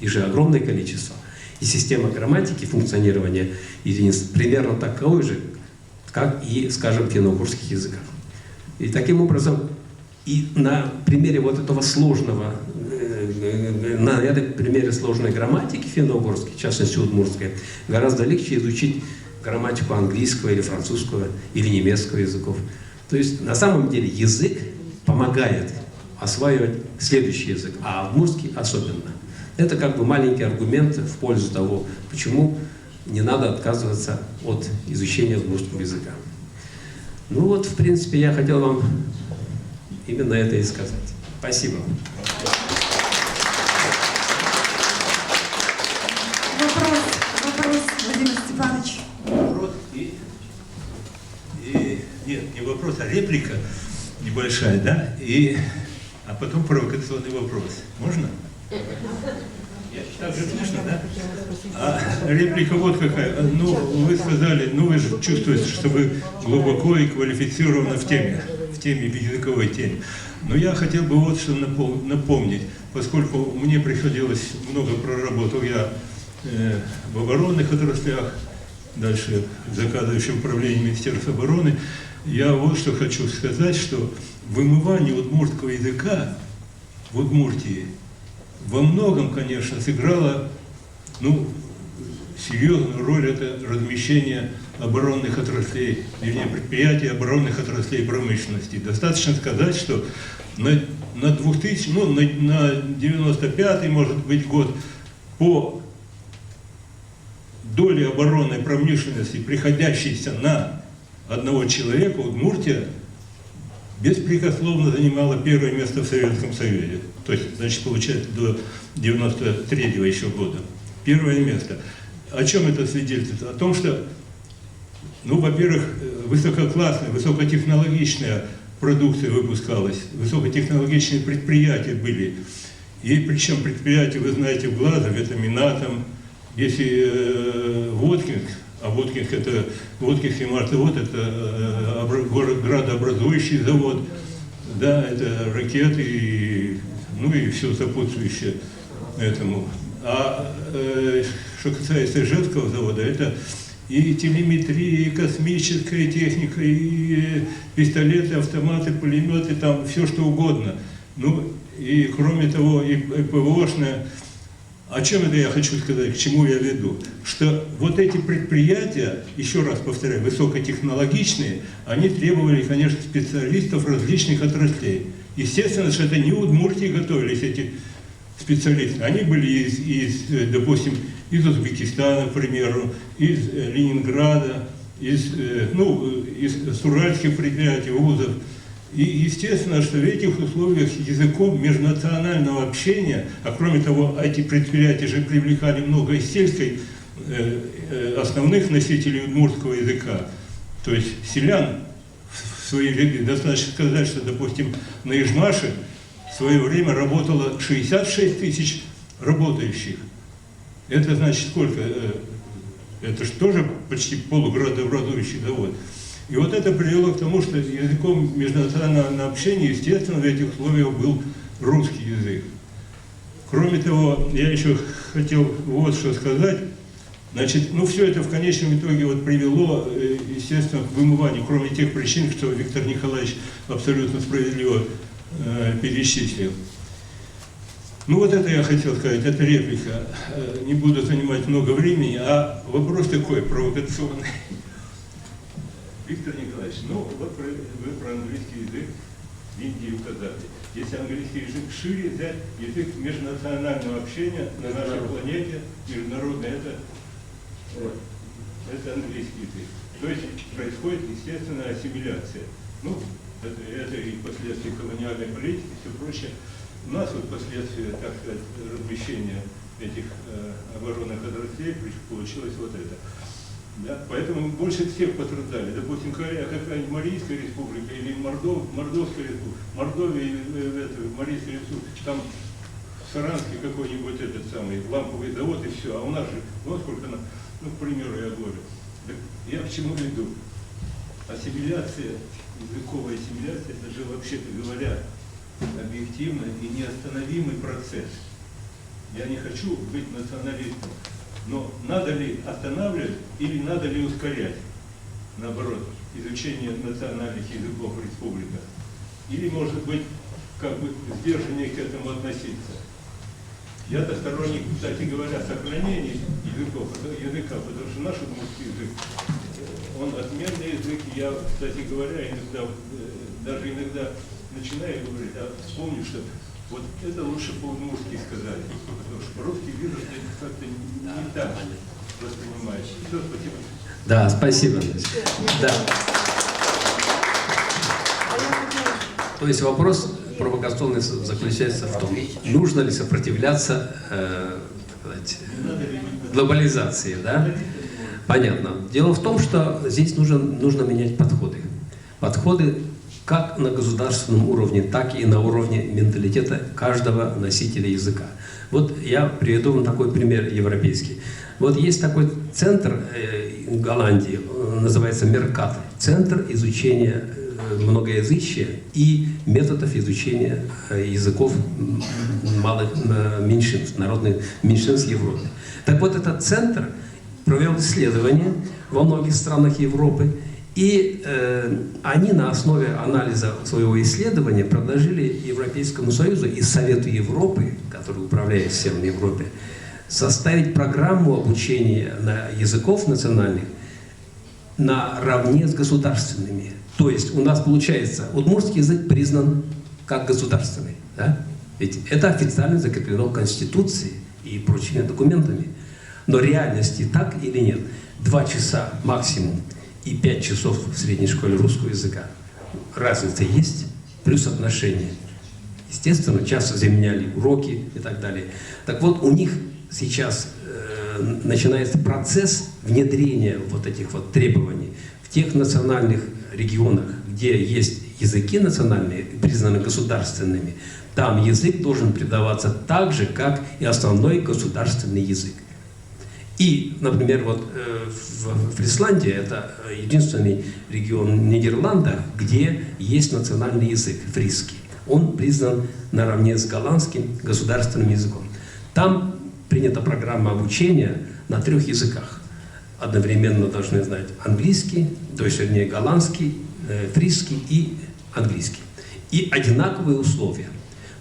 Их же огромное количество. И система грамматики, функционирования единиц примерно такой же, как и, скажем, финно-угорских языков. И таким образом, и на примере вот этого сложного, на этом примере сложной грамматики финно-угорской, в частности удмуртской, гораздо легче изучить грамматику английского или французского или немецкого языков. То есть на самом деле язык помогает осваивать следующий язык, а удмуртский особенно. Это как бы маленький аргумент в пользу того, почему не надо отказываться от изучения удмуртского языка. Ну вот, в принципе, я хотел вам именно это и сказать. Спасибо. Вопрос, Владимир Степанович. Вопрос нет, не вопрос, а реплика небольшая, да? А потом провокационный вопрос. Можно? Так же слышно, да? А реплика вот какая. Ну, вы сказали, ну вы же чувствуете, что вы глубоко и квалифицированы в теме, в языковой теме. Но я хотел бы вот что напомнить, поскольку мне приходилось много проработал я в оборонных отраслях, дальше в заказывающем управлении Министерства обороны, я вот что хочу сказать, что вымывание удмуртского языка в Удмуртии во многом, конечно, сыграло, ну, серьезную роль это размещение оборонных отраслей, вернее, предприятий оборонных отраслей промышленности. Достаточно сказать, что на 2000, ну, на 95-й, может быть, год по доле оборонной промышленности, приходящейся на одного человека, Удмуртия беспрекословно занимала первое место в Советском Союзе. То есть, значит, получается, до 93-го еще года. Первое место. О чем это свидетельствует? О том, что, ну, во-первых, высококлассная, высокотехнологичная продукция выпускалась, высокотехнологичные предприятия были. И причем предприятия, вы знаете, в Глазове, это Минатом, если Воткинск, а Воткинск это Воткинский март-завод, это градообразующий завод, да, это ракеты, и, ну и все сопутствующее этому. А что касается Ижевского завода, это и телеметрия, и космическая техника, и пистолеты, автоматы, пулеметы, там все что угодно. Ну и кроме того, и ПВОшная. О чем это я хочу сказать, к чему я веду? Что вот эти предприятия, еще раз повторяю, высокотехнологичные, они требовали, конечно, специалистов различных отраслей. Естественно, что это не в Удмуртии готовились эти специалисты. Они были допустим, из Узбекистана, к примеру, из Ленинграда, из уральских предприятий, вузов. И естественно, что в этих условиях языком межнационального общения, а кроме того, эти предприятия же привлекали много из сельской, основных носителей удмуртского языка, то есть селян в свои ряды. Достаточно сказать, что, допустим, на Ижмаше в свое время работало 66 тысяч работающих. Это значит сколько? Это же тоже почти полуградообразующий завод. И вот это привело к тому, что языком межнационального общения, естественно, в этих условиях был русский язык. Кроме того, я еще хотел вот что сказать. Значит, ну все это в конечном итоге вот привело, естественно, к вымыванию, кроме тех причин, что Виктор Николаевич абсолютно справедливо перечислил. Ну вот это я хотел сказать, это реплика. Не буду занимать много времени, а вопрос такой, провокационный. Виктор Николаевич, ну вот вы про английский язык в Индии указали. Если английский язык шире взять, язык межнационального общения на нашей планете, международный, это английский язык. То есть происходит естественная ассимиляция. Ну, это и последствия колониальной политики, все прочее. У нас вот последствия, так сказать, размещения этих оборонных отраслей получилось вот это. Да? Поэтому больше всех пострадали. Допустим, какая-нибудь Марийская республика или Мордовская республика, Мордовия, Марийская республика, там в Саранске какой-нибудь этот самый ламповый завод и все. А у нас же, вот сколько, ну, к примеру, я говорю. Так я к чему веду? Ассимиляция, языковая ассимиляция, это же, вообще-то говоря, объективно и неостановимый процесс. Я не хочу быть националистом. Но надо ли останавливать или надо ли ускорять, наоборот, изучение национальных языков в республиках? Или, может быть, как бы сдержаннее к этому относиться? Я-то сторонник, кстати говоря, сохранения языка, потому что наш удмуртский язык, он отменный язык. Я, кстати говоря, даже иногда начинаю говорить, а вспомню, что вот это лучше по-удмуртски сказать, потому что по-русски вижу, что это как-то не так воспринимаешь. Все, спасибо. Да, спасибо. Да. То есть вопрос провокационный заключается в том, нужно ли сопротивляться глобализации, да? Понятно. Дело в том, что здесь нужно менять подходы. Подходы как на государственном уровне, так и на уровне менталитета каждого носителя языка. Вот я приведу вам такой пример европейский. Вот есть такой центр в Голландии, называется Меркат, центр изучения многоязычия и методов изучения языков малых меньшинств, народных меньшинств Европы. Так вот, этот центр провел исследования во многих странах Европы, и они на основе анализа своего исследования предложили Европейскому Союзу и Совету Европы, который управляет всем в Европе, составить программу обучения языков национальных наравне с государственными. То есть у нас получается, удмуртский язык признан как государственный. Да? Ведь это официально закреплено в Конституции и прочими документами. Но в реальности так или нет? 2 часа максимум и 5 часов в средней школе русского языка. Разница есть, плюс отношения. Естественно, часто заменяли уроки и так далее. Так вот, у них сейчас начинается процесс внедрения вот этих вот требований в тех национальных регионах, где есть языки национальные, признаны государственными, там язык должен преподаваться так же, как и основной государственный язык. И, например, вот в Фрисландии, это единственный регион в Нидерландах, где есть национальный язык, фрисский. Он признан наравне с голландским государственным языком. Там принята программа обучения на 3 языках. Одновременно должны знать английский, то есть, вернее, голландский, фрисский и английский. И одинаковые условия.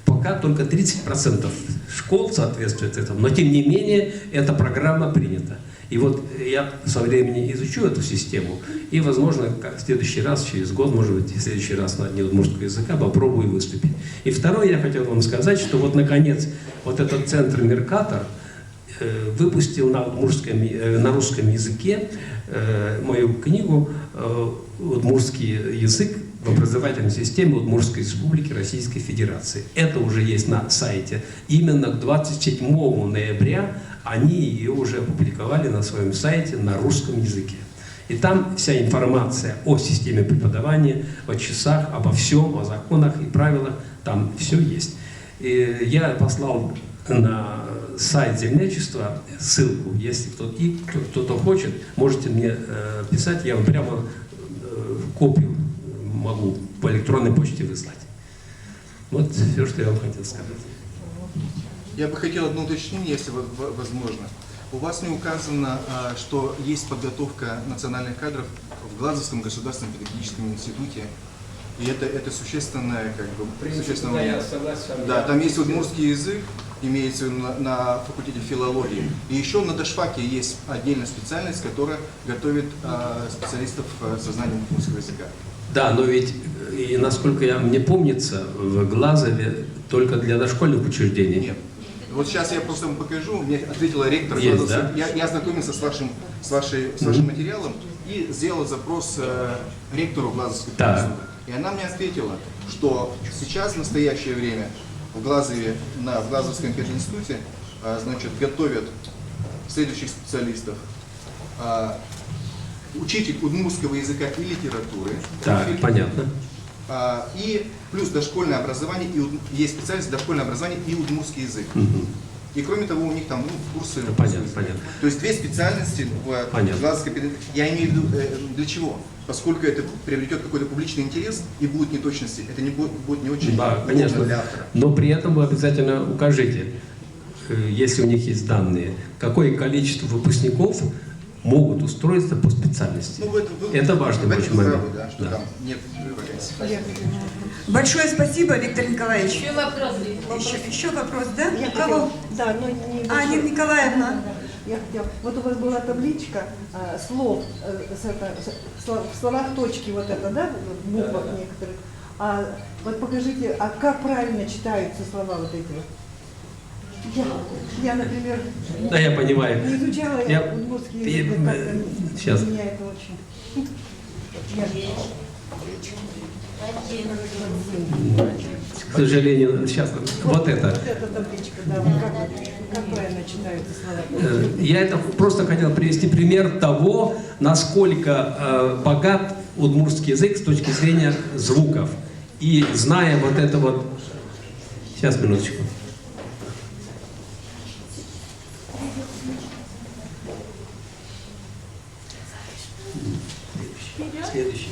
Пока только 30% школ соответствует этому, но тем не менее эта программа принята. И вот я со временем изучу эту систему, и, возможно, в следующий раз, через год, может быть, в следующий раз на Дне удмуртского языка попробую выступить. И второе, я хотел вам сказать, что вот, наконец, вот этот центр «Меркатор» выпустил на русском языке мою книгу «Удмуртский язык в образовательной системе Удмуртской Республики Российской Федерации». Это уже есть на сайте. Именно к 27 ноября они ее уже опубликовали на своем сайте на русском языке. И там вся информация о системе преподавания, о часах, обо всем, о законах и правилах, там все есть. И я послал на сайт землячества ссылку, если кто-то хочет, можете мне писать, я вам прямо копию могу по электронной почте выслать. Вот все, что я вам хотел сказать. Я бы хотел одно уточнение, если возможно. У вас не указано, что есть подготовка национальных кадров в Глазовском государственном педагогическом институте. И это существенное, существенное. Я согласен. Да, там есть удмуртский язык, имеется в виду на факультете филологии. И еще на Дашфаке есть отдельная специальность, которая готовит специалистов со знанием удмуртского языка. Да, но ведь, и насколько мне помнится, в Глазове только для дошкольных учреждений. Нет. Вот сейчас я просто вам покажу, мне ответила ректор. Есть, да? Я ознакомился с вашим материалом и сделал запрос ректору Глазовского института. И она мне ответила, что сейчас, в настоящее время, в Глазове, в Глазовском пединституте, значит, готовят следующих специалистов. Учитель удмуртского языка и литературы. Так, понятно. И плюс дошкольное образование, и есть специальность дошкольное образование и удмуртский язык. И кроме того, у них там курсы. Понятно, понятно. То есть 2 специальности в Глазовской педагогике. Я имею в виду для чего? Поскольку это приобретет какой-то публичный интерес и будут неточности, это не будет не очень конечно. для автора. Но при этом вы обязательно укажите, если у них есть данные, какое количество выпускников могут устроиться по специальности. Это важный очень момент. Да, что там нет вакансий. Большое спасибо, Виктор Николаевич. Еще вопрос. Еще вопрос, да? Я У кого? хотела, да, но не Нина Николаевна. Я хотела. Вот у вас была табличка слов, в словах точки вот это, да, в буквах некоторых. Вот покажите, как правильно читаются слова вот эти вот? Я, например, Да, я понимаю. не изучала удмуртский язык, Сейчас. меня это очень... К сожалению, сейчас вот это. Вот эта табличка, да, вот как правильно читаются слова? Я это просто хотел привести пример того, насколько богат удмуртский язык с точки зрения звуков. И зная вот это вот... Сейчас, минуточку. Следующий.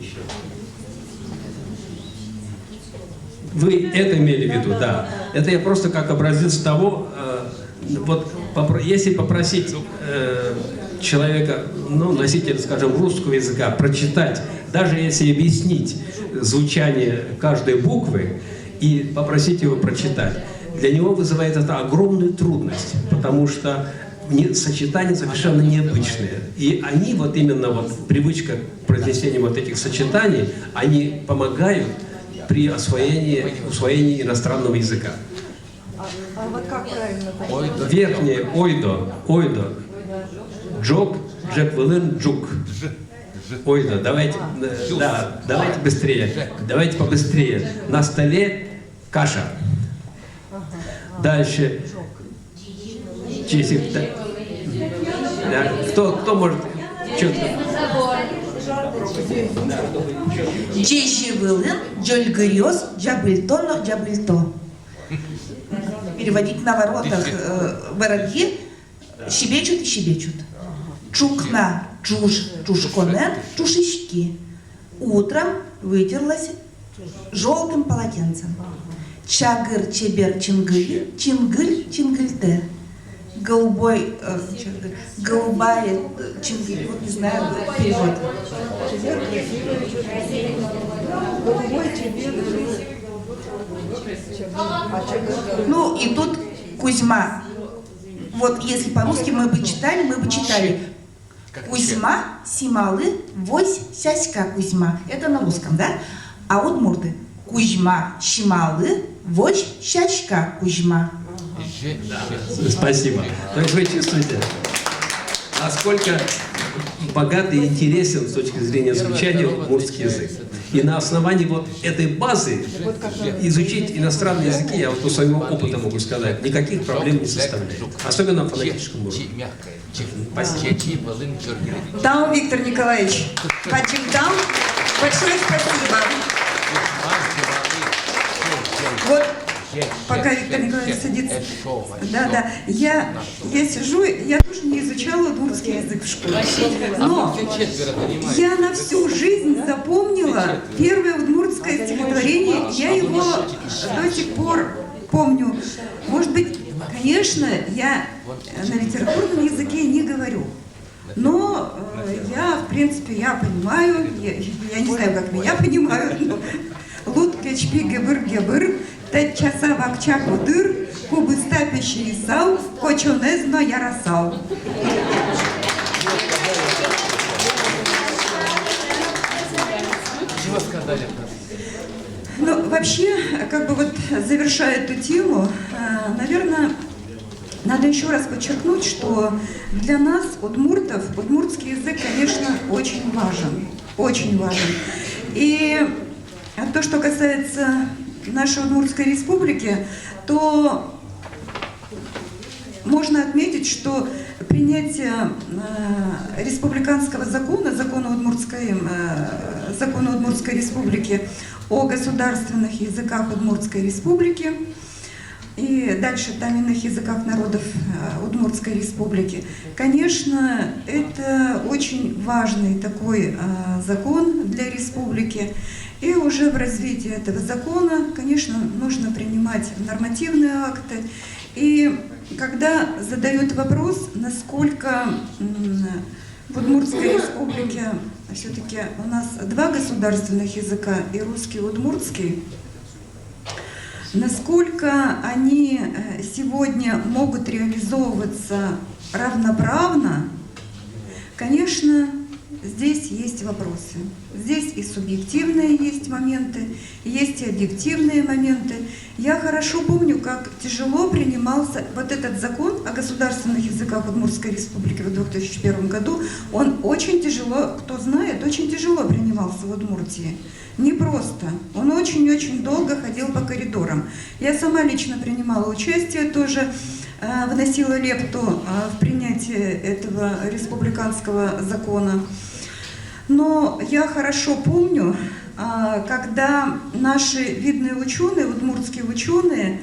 Еще. Вы это имели в виду, да. Это я просто как образец того, вот если попросить человека, носителя, скажем, русского языка, прочитать, даже если объяснить звучание каждой буквы и попросить его прочитать, для него вызывает это огромную трудность, потому что сочетания совершенно необычные. И они, вот именно вот привычка к произнесению вот этих сочетаний, они помогают при усвоении иностранного языка. А вот как правильно? Верхнее ойдо, джок, джеквелин, джук. Ойдо, давайте быстрее, давайте побыстрее. На столе каша. Дальше. Да? Кто может четко? Джейшивылын, джольгырёс, джабыльтоно, джабыльто. Переводить на воротах воробьи щебечут и щебечут. Чукна, чуш, чушконен, чушечки. Утром вытерлась желтым полотенцем. Чагыр, чебер, чингыль, чингыль, чингыльте. Голубой, голубая, чингыль, вот не знаю перевод. Ну и тут Кузьма. Вот если по-русски мы бы читали Кузьма, Сималы, Вось, Сяська Кузьма. Это на русском, да? А вот мурды. Кузьма, Сималы, Вось, Сяська Кузьма. Спасибо. То есть вы чувствуете, насколько богат и интересен с точки зрения звучания удмуртский язык. И на основании вот этой базы изучить иностранные языки, я вот по своему опыту могу сказать, никаких проблем не составляет. Особенно в фонетическом уровне. Там, Виктор Николаевич, Паджимдам, большое спасибо. Вот, пока Виктор Николаевич садится. Да, я сижу, я тоже не изучала удмуртский язык в школе. Но я на всю жизнь запомнила первое удмуртское стихотворение, я его до сих пор помню. Может быть, конечно, я на литературном языке не говорю. Но я, в принципе, я понимаю, я не знаю, как меня понимают, но луткечпи гебыр-гебыр, тет часа вакча кудыр, кубы стапящий сау, кочонезно ярасау. Чего сказали? Ну, вообще, как бы вот завершая эту тему, наверное, надо еще раз подчеркнуть, что для нас, удмуртов, удмуртский язык, конечно, очень важен. Очень важен. И то, что касается нашей Удмуртской республики, то можно отметить, что принятие республиканского закона Удмуртской республики о государственных языках Удмуртской республики и дальше там иных языках народов Удмуртской республики, конечно, это очень важный такой закон для республики. И уже в развитии этого закона, конечно, нужно принимать нормативные акты. И когда задают вопрос, насколько в Удмуртской республике все-таки у нас два государственных языка, и русский, и удмуртский, насколько они сегодня могут реализовываться равноправно, конечно, здесь есть вопросы. Здесь и субъективные есть моменты, есть и объективные моменты. Я хорошо помню, как тяжело принимался вот этот закон о государственных языках Удмуртской республики в 2001 году. Он очень тяжело, кто знает, очень тяжело принимался в Удмуртии. Непросто. Он очень-очень долго ходил по коридорам. Я сама лично принимала участие тоже, вносила лепту в принятие этого республиканского закона. Но я хорошо помню, когда наши видные ученые, удмуртские ученые,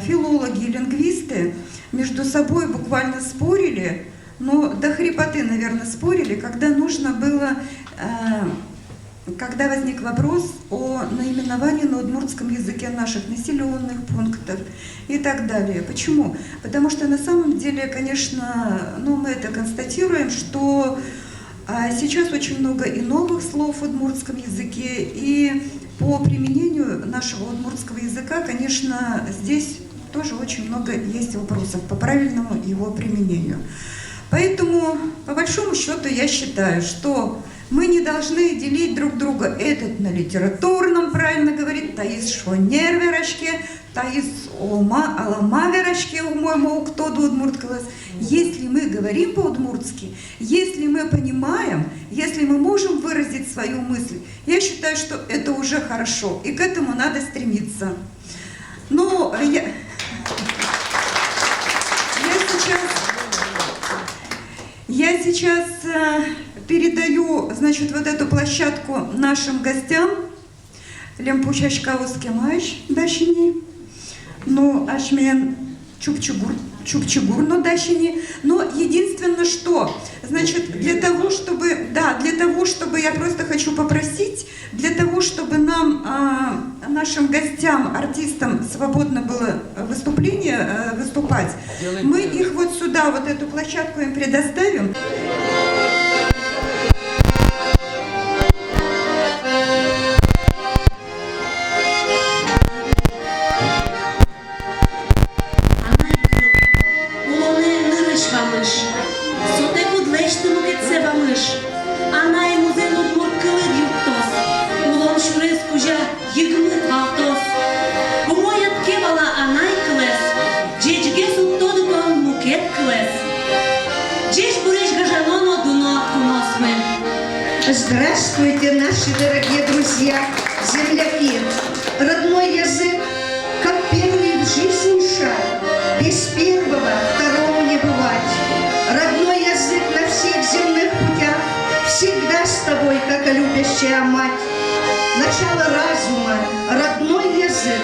филологи и лингвисты между собой буквально спорили, но до хрипоты, наверное, спорили, когда нужно было, когда возник вопрос о наименовании на удмуртском языке наших населенных пунктов и так далее. Почему? Потому что на самом деле, конечно, мы это констатируем, что сейчас очень много и новых слов в удмуртском языке, и по применению нашего удмуртского языка, конечно, здесь тоже очень много есть вопросов по правильному его применению. Поэтому, по большому счету, я считаю, что мы не должны делить друг друга. Этот на литературном правильно говорит, таис шонер верашке, таис алама верашке, у кто удмурткалас. Если мы говорим по-удмуртски, если мы понимаем, если мы можем выразить свою мысль, я считаю, что это уже хорошо, и к этому надо стремиться. Но я Я сейчас передаю, значит, вот эту площадку нашим гостям. Лемпучашка Ускемаш дашини. Ну, ашмен чупчугурно дашини. Но единственное, что, значит, для того, чтобы я просто хочу попросить, для того, чтобы нам, нашим гостям, артистам свободно было выступать, мы их вот сюда, вот эту площадку им предоставим. Здравствуйте, наши дорогие друзья, земляки! Родной язык, как первый в жизни шаг, без первого второго не бывать. Родной язык на всех земных путях, всегда с тобой, как и любящая мать. Начало разума, родной язык.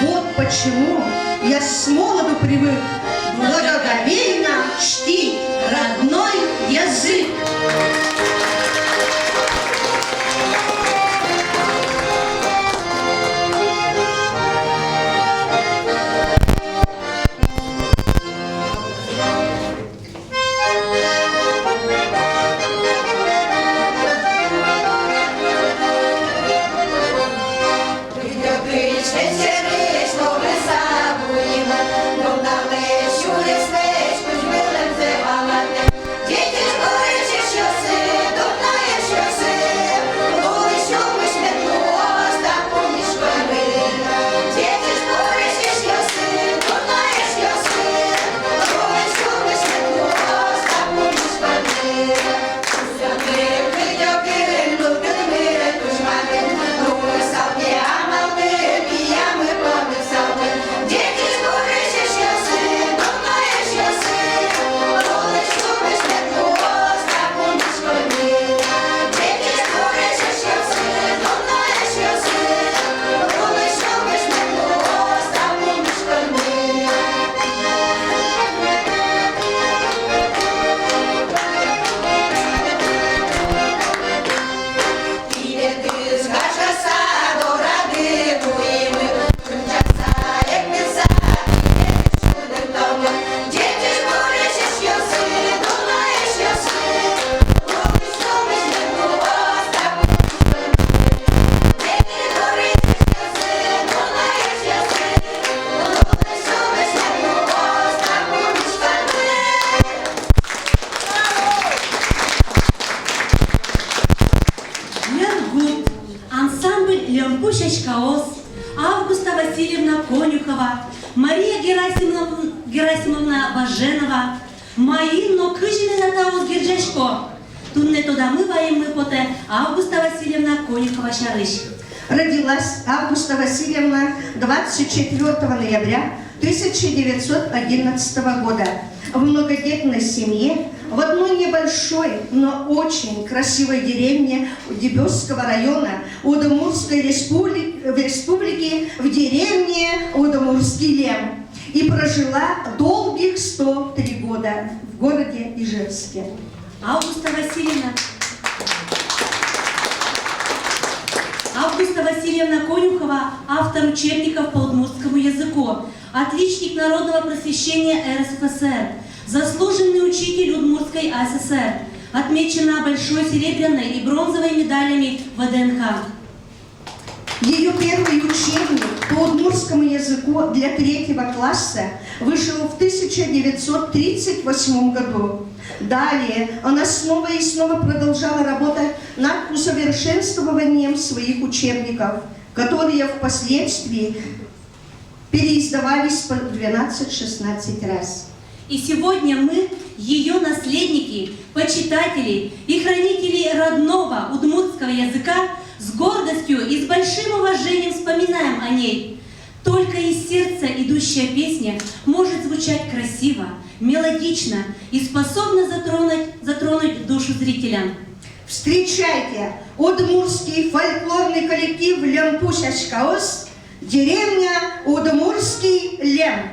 Вот почему я с молоду привык благоговейно чтить родной язык. Августа Васильевна Конюхова, Мария Герасимовна Баженова, Маинно Кыжина Натаус Гирджешко. Тунне туда мы воим мы поте Августа Васильевна Конюхова Шарыш. Родилась Августа Васильевна 24 ноября 1911 года в многодетной семье в одной небольшой, но очень красивой деревне Дебесского района Удмуртской республики в деревне Удмуртский Лем и прожила долгих 103 года в городе Ижевске. Августа Васильевна Конюхова, автор учебников по удмуртскому языку, отличник народного просвещения РСФСР, заслуженный учитель Удмуртской АССР, отмечена большой серебряной и бронзовой медалями ВДНХ. Ее первый учебник по удмуртскому языку для 3-го класса вышел в 1938 году. Далее она снова и снова продолжала работать над усовершенствованием своих учебников, которые впоследствии переиздавались по 12-16 раз. И сегодня мы, ее наследники, почитатели и хранители родного удмуртского языка, с гордостью и с большим уважением вспоминаем о ней. Только из сердца идущая песня может звучать красиво, мелодично и способна затронуть душу зрителя. Встречайте удмуртский фольклорный коллектив Лемпусяшкаос, деревня Удмуртский Лем.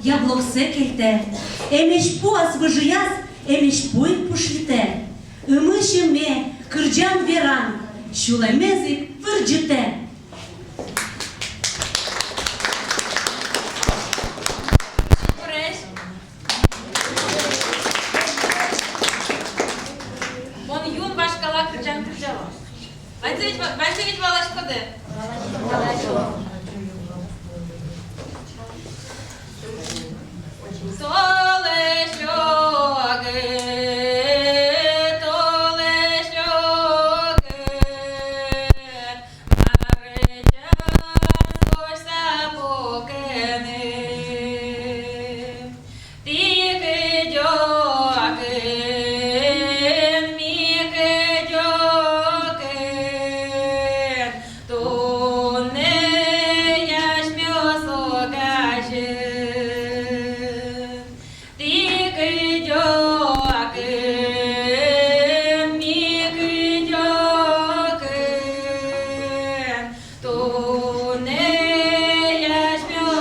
яблок секельте, емеш пуас выжияс, емеш пойт пушлите. Ымышеме, кырджан веран, шулемезик вырджите. Вон юн башкала кырджан кырджала. Ванцевич Валашкоды. Солешоги Тунне яшмё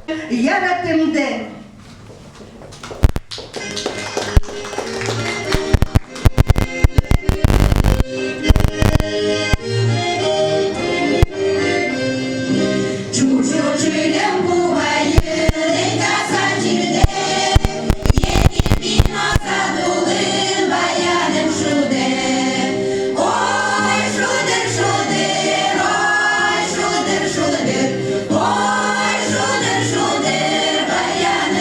Яратымды. Ой, шудер, шудер, баян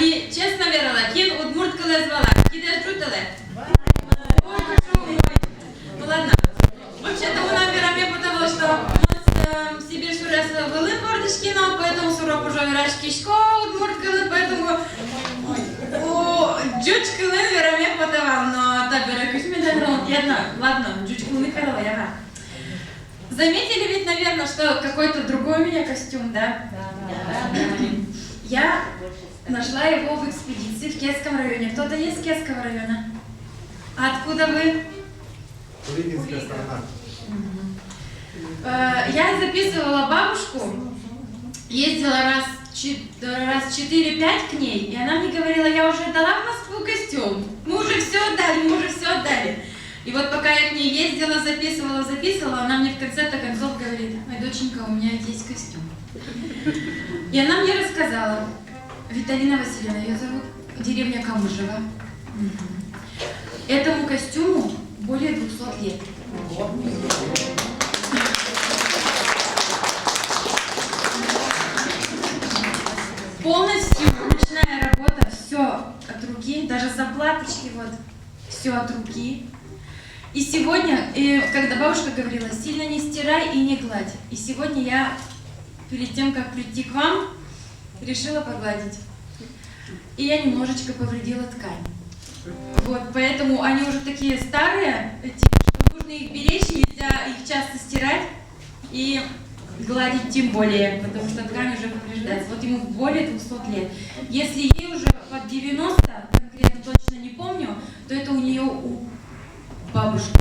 Али, честно верила, кин удмурткале звала, кидаш джутале. Ой, ну ладно. Вообще-то у нас вераме, потому что у нас Сибирь шурес вылын бордышкина, поэтому сурок уже верашкишко удмурткале, поэтому джучкале вераме подавал, но так веракусь мне доверил. Ладно, джучкале корова, я. Заметили ведь, наверное, что какой-то другой у меня костюм, да? Да. Я нашла его в экспедиции в Кетском районе. Кто-то есть с Кетского района? Откуда вы? Кулибинская страна. Я записывала бабушку, ездила раз 4-5 к ней, и она мне говорила, я уже дала в Москву костюм, мы уже все отдали. И вот пока я к ней ездила, записывала, она мне в конце-то концов говорит, ой, доченька, у меня есть костюм. И она мне рассказала, Виталина Васильевна, ее зовут, деревня Камышево. Этому костюму более 200 лет. Полностью ручная работа, все от руки, даже заплаточки вот, все от руки. И сегодня, когда бабушка говорила, сильно не стирай и не гладь. И сегодня я, перед тем, как прийти к вам, решила погладить. И я немножечко повредила ткань. Вот, поэтому они уже такие старые, что нужно их беречь, нельзя их часто стирать и гладить тем более, потому что ткань уже повреждается. Вот ему более 200 лет. Если ей уже под 90, конкретно точно не помню, то это у нее у бабушки.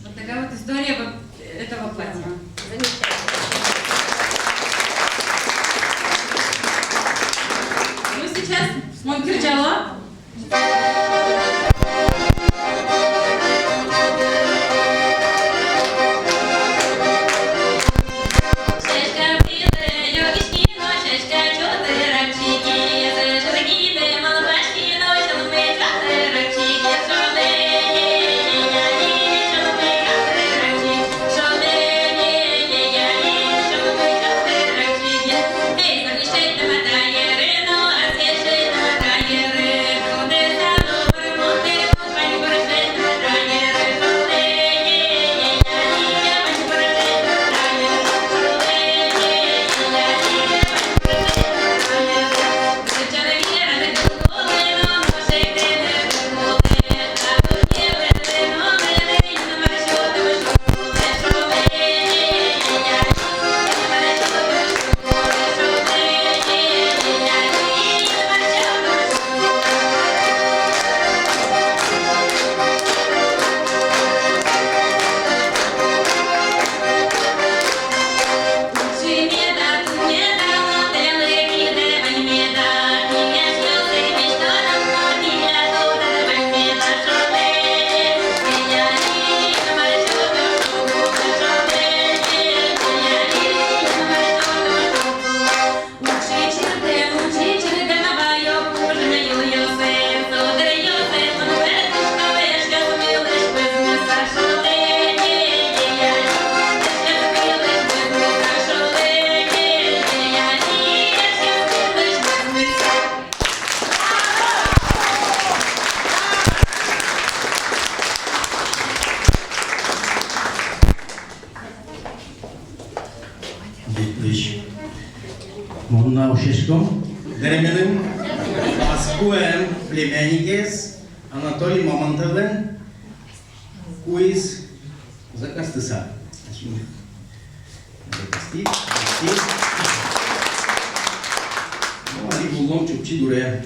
Вот такая вот история вот этого платья. Ну сейчас он кричала. Мунна ушешком, дременым, аскуем племянникес, Анатолий Мамонтовен, куиз закастыса. Ну, они булом чупчи дуре.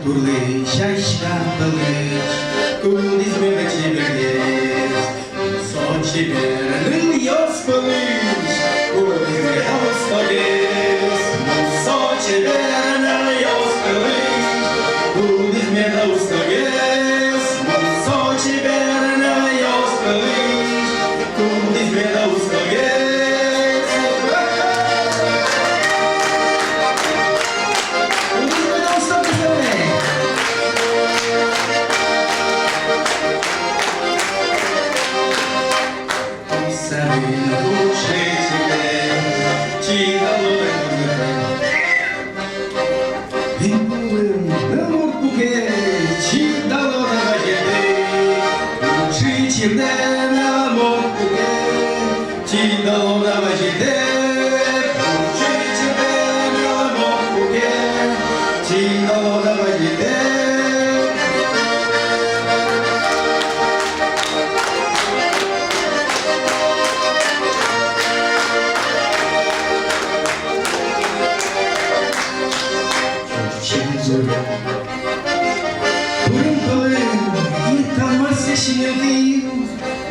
турлич, чашка пилич, кудись миличі вирвєс. Сочі бернил йос пилич, кудись милос погес. Сочі бернил йос пилич, кудись милос погес. Сочі бернил йос пилич, кудись милос погес.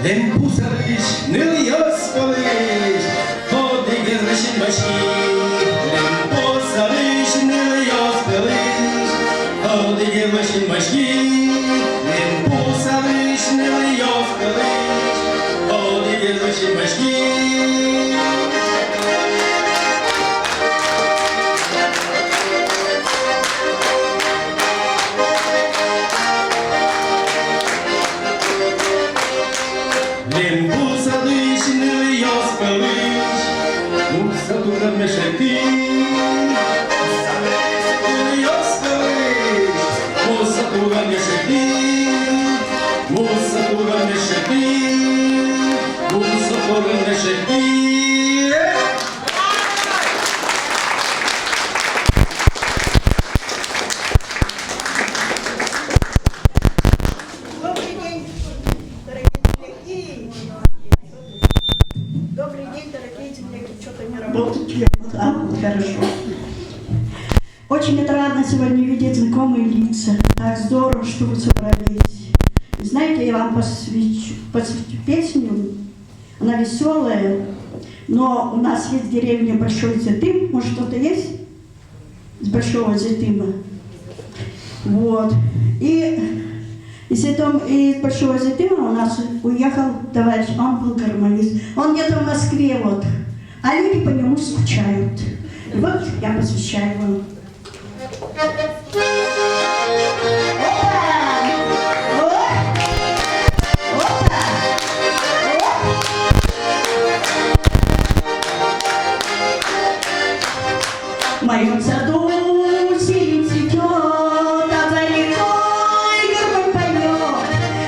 Лемпусариш, нильйос полиш, подиги зришин башки. Лемпусариш, нильйос полиш, подиги зришин башки. Лемпусариш, нильйос полиш, подиги зришин башки. Добрый день, дорогие земляки. Что-то не работает. Хорошо. Очень отрадно сегодня видеть знакомые лица. Так здорово, что вы собрались. Знаете, я вам посвящу песню. Она веселая, но у нас есть в деревне Большой Зетым. Может, что-то есть с Большого Зетыма? Вот. И из Большого Зетыма у нас уехал товарищ, он был гармонист. Он где-то в Москве, вот. А люди по нему скучают. И вот я посвящаю вам. В моем саду сирень цветет, а за рекой гармонь поет.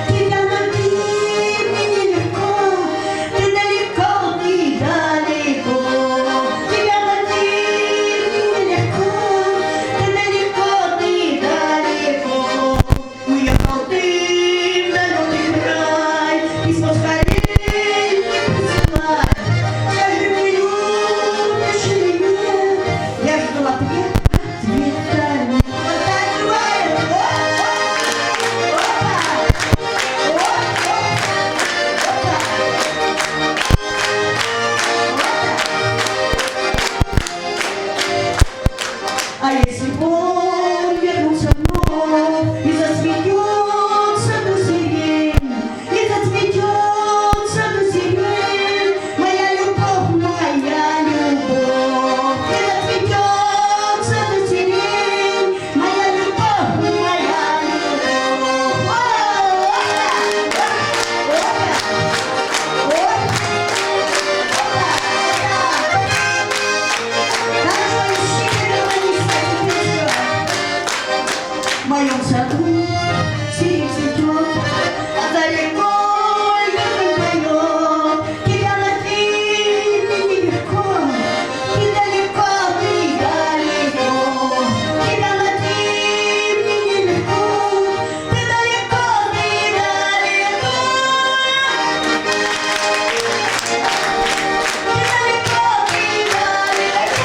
Тебя найти мне нелегко, ты далеко, ты далеко. Тебя найти мне нелегко, ты далеко, ты далеко. Уехал ты в далекий край, письмо скорей не присылай. Скажи мне, любишь или нет? Я жду ответа. Вот так бывает. А если он вернулся вновь и зацветет саду сирень, и зацветет саду сирень, моя любовь, и зацветет саду сирень, моя любовь, В моем саду сирень цветет, а за рекой гармонь поет. Тебя найти мне нелегко, ты далеко, ты далеко. Тебя найти мне нелегко, ты далеко, ты далеко. Ты далеко, ты далеко.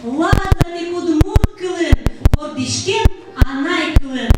ладати кудмурт кылын, бордишкен анай кылын.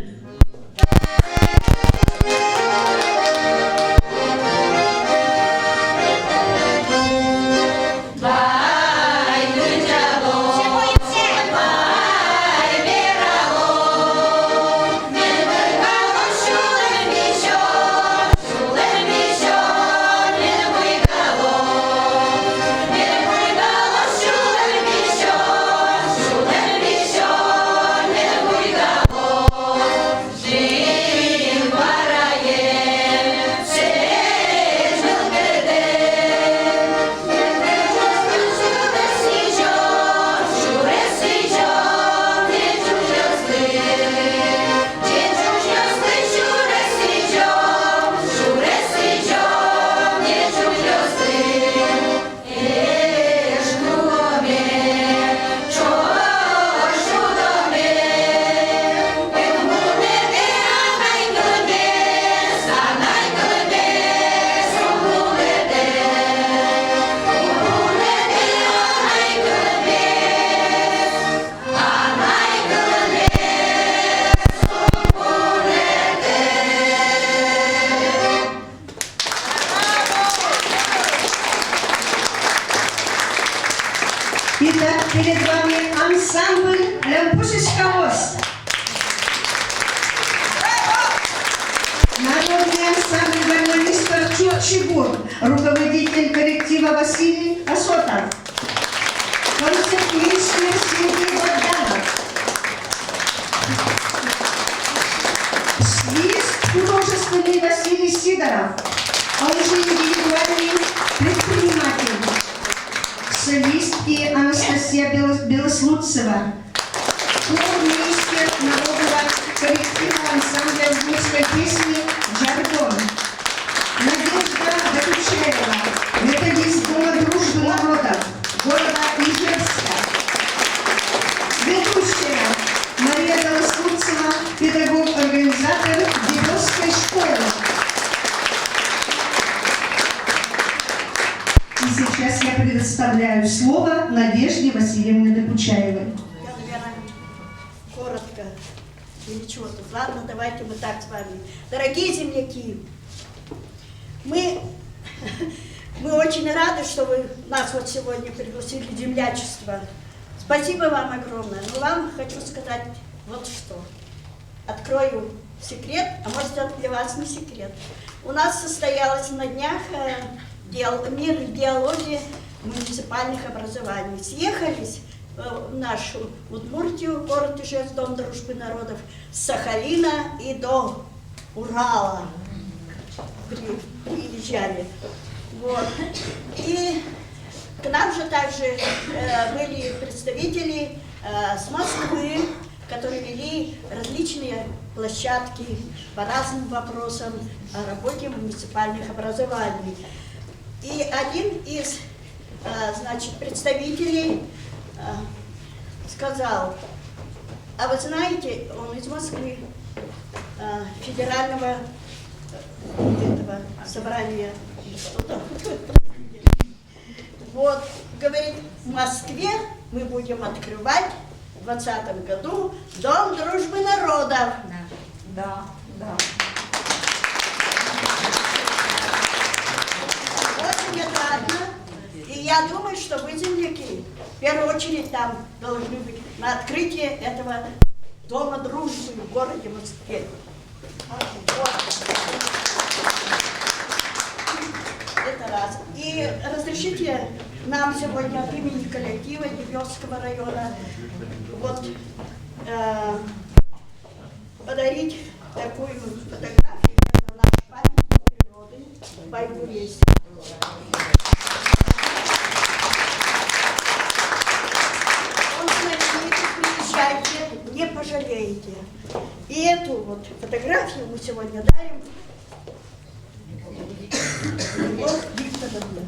Итак, перед вами ансамбль «Лямпушечка Ост». Народный ансамбль гармонистов Чурчибур, руководитель коллектива Василий Асотов, концертмейстер Сергей Богданов, свист художественный Василий Сидоров, он же индивидуальный предприниматель, солистки Анастасия Белослудцева, хормейстер народного коллектива ансамбля русской песни «Жаргон», Надежда Докучаева, методист Дома дружбы народов города Ижевска, ведущая Мария Белослудцева, педагог-организатор Березской школы. И сейчас я предоставляю слово Надежде Васильевне Докучаевой. Я, наверное, коротко или чего-то. Ладно, давайте мы так с вами. Дорогие земляки, мы очень рады, что вы нас вот сегодня пригласили в землячество. Спасибо вам огромное. Но вам хочу сказать вот что. Открою секрет, а может это для вас не секрет. У нас состоялось на днях мир в диалоге муниципальных образований. Съехались в нашу Удмуртию, город Ижевск, Дом дружбы народов, с Сахалина и до Урала приезжали. Вот. И к нам же также были представители с Москвы, которые вели различные площадки по разным вопросам о работе муниципальных образований. И один из представителей сказал: а вы знаете, он из Москвы, федерального этого собрания, что-то. Вот, говорит, в Москве мы будем открывать в 2020 году Дом дружбы народов. Да. Очень отрадно. И я думаю, что вы, земляки, в первую очередь там должны быть на открытие этого Дома дружбы в городе Москве. Вот. Это раз. И разрешите нам сегодня от имени коллектива Девёрского района вот, подарить такую фотографию. Это наш памятник природы Байгурейс. Он знаменитый, приезжайте, не пожалеете. И эту вот фотографию мы сегодня дарим Викторовне.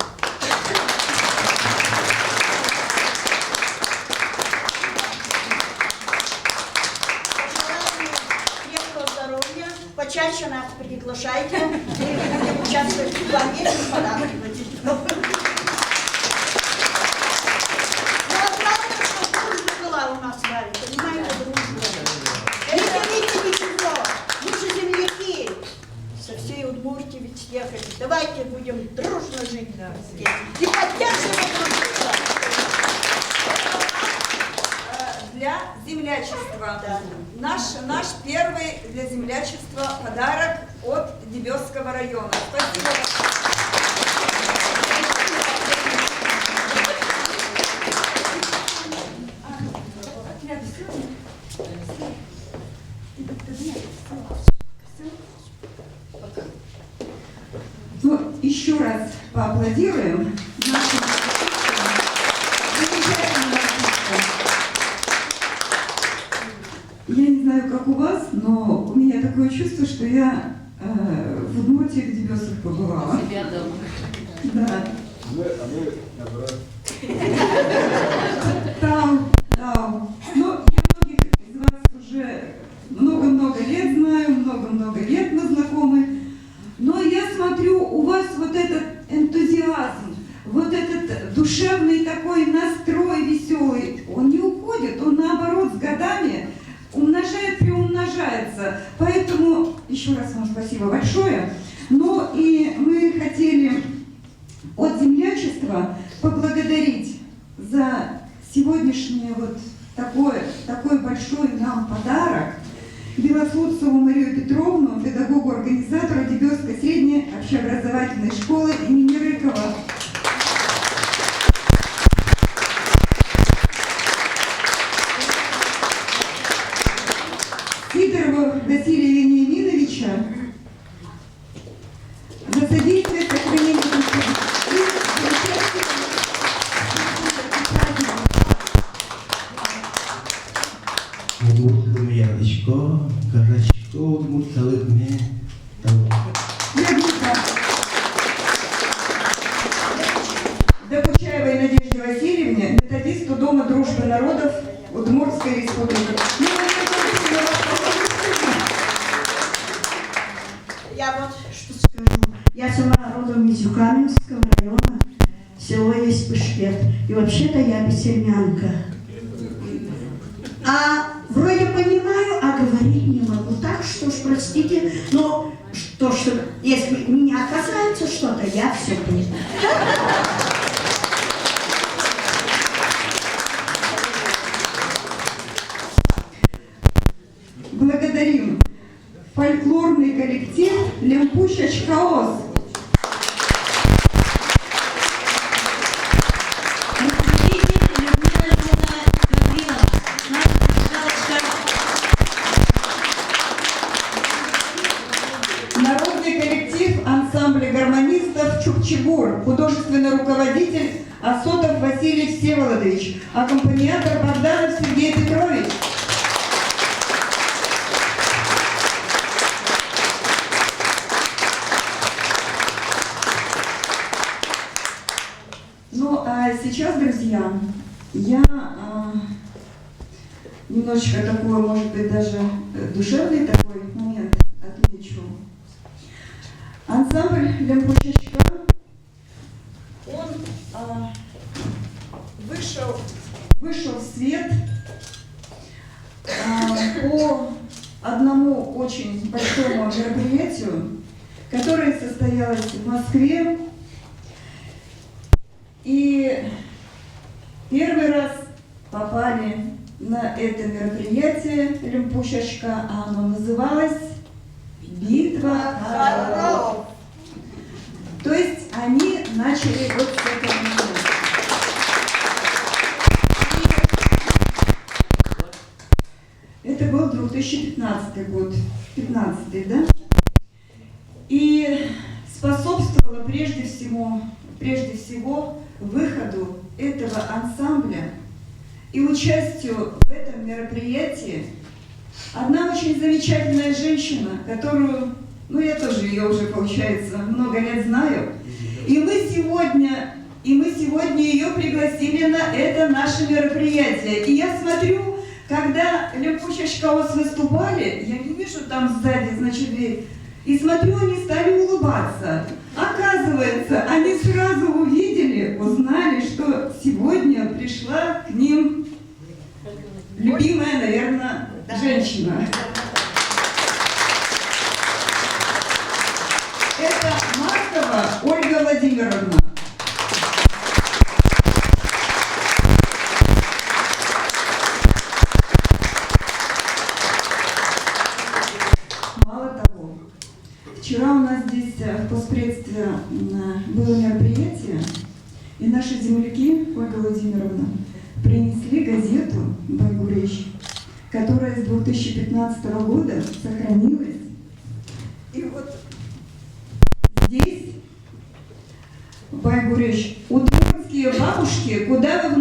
Крепкого здоровья, почаще нас приглашайте, участвуйте в плане, подарки. землячества. Наш первый для землячества подарок от Дебесского района. Спасибо. Ну, еще раз поаплодируем нашим замечательным артистам. Я не знаю, как у вас, но у меня такое чувство, что я в Удмуртии в Дебесах побывала. Да. Там. Но я многих из вас уже много-много лет знаю, много-много лет мы знакомы. Но я смотрю, у вас вот этот энтузиазм, вот этот душевный такой настрой веселый, он не уходит, он наоборот с годами приумножается. Поэтому еще раз вам спасибо большое. Ну и мы хотели от землячества поблагодарить за сегодняшний вот такой большой нам подарок Белослудцеву Марию Петровну, педагогу-организатору Дебесской средней общеобразовательной школы имени Рыкова. Сидорову Василия Вениаминовича за содействие сохранению Докучаевой Надежде Васильевне, методисту Дома дружбы народов Удмуртской республики. Я вот что скажу. Я сама родом из Юкаменского района, село есть Пышкет. И вообще-то я бесельмянка. А вроде понимаю, а говорить не могу. Так что ж, простите, но что если меня касается что-то, я все понимаю. Благодарим фольклорный коллектив Лемпущач-Хаос. Народный коллектив ансамбля гармонистов Чукчебур, художественный руководитель Асотов Василий Всеволодович, аккомпаниатор Богданов Сергей Петрович. Ну, а сейчас, друзья, я немножечко такой, может быть, даже душевный такой момент отмечу. Ансамбль Лемпущачка, он вышел в свет по одному очень большому мероприятию, которое состоялось в Москве. И первый раз попали на это мероприятие Лемпущачка, а оно называлось «Битва хоров». То есть они начали вот с этого момента. Это был 2015 год, 15-й, да? И способствовало прежде всего выходу этого ансамбля и участию в этом мероприятии одна очень замечательная женщина, которую, ну я тоже ее уже, получается, много лет знаю, и мы сегодня ее пригласили на это наше мероприятие. И я смотрю, когда Лемпущач-Хаос выступали, я не вижу там сзади, значит, дверь, и смотрю, они стали улыбаться. Оказывается, они сразу увидели, узнали, что сегодня пришла к ним любимая, наверное, женщина. Это Маркова Ольга Владимировна. было мероприятие, и наши земляки, Ольга Владимировна, принесли газету «Байгурещ», которая с 2015 года сохранилась. И вот здесь, в Байгурещ, удмуртские бабушки, куда вы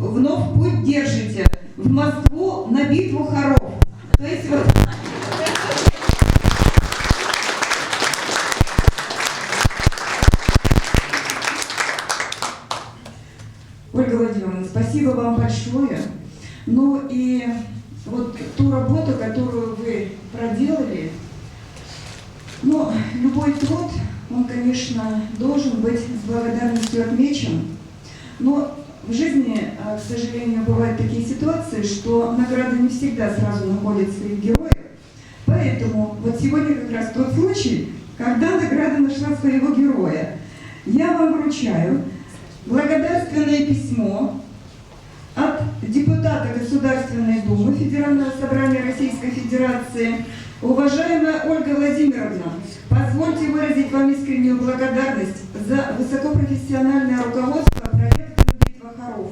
вновь путь держите? В Москву на битву хоров. То есть вот... Ольга Владимировна, спасибо вам большое. Ну и вот ту работу, которую вы проделали, ну, любой труд, он, конечно, должен быть с благодарностью отмечен. Но в жизни, к сожалению, бывают такие ситуации, что награды не всегда сразу находят своих героев. Поэтому вот сегодня как раз тот случай, когда награда нашла своего героя. Я вам вручаю благодарственное письмо от депутата Государственной Думы Федерального собрания Российской Федерации. Уважаемая Ольга Владимировна, позвольте выразить вам искреннюю благодарность за высокопрофессиональное руководство проекта «Битва хоров».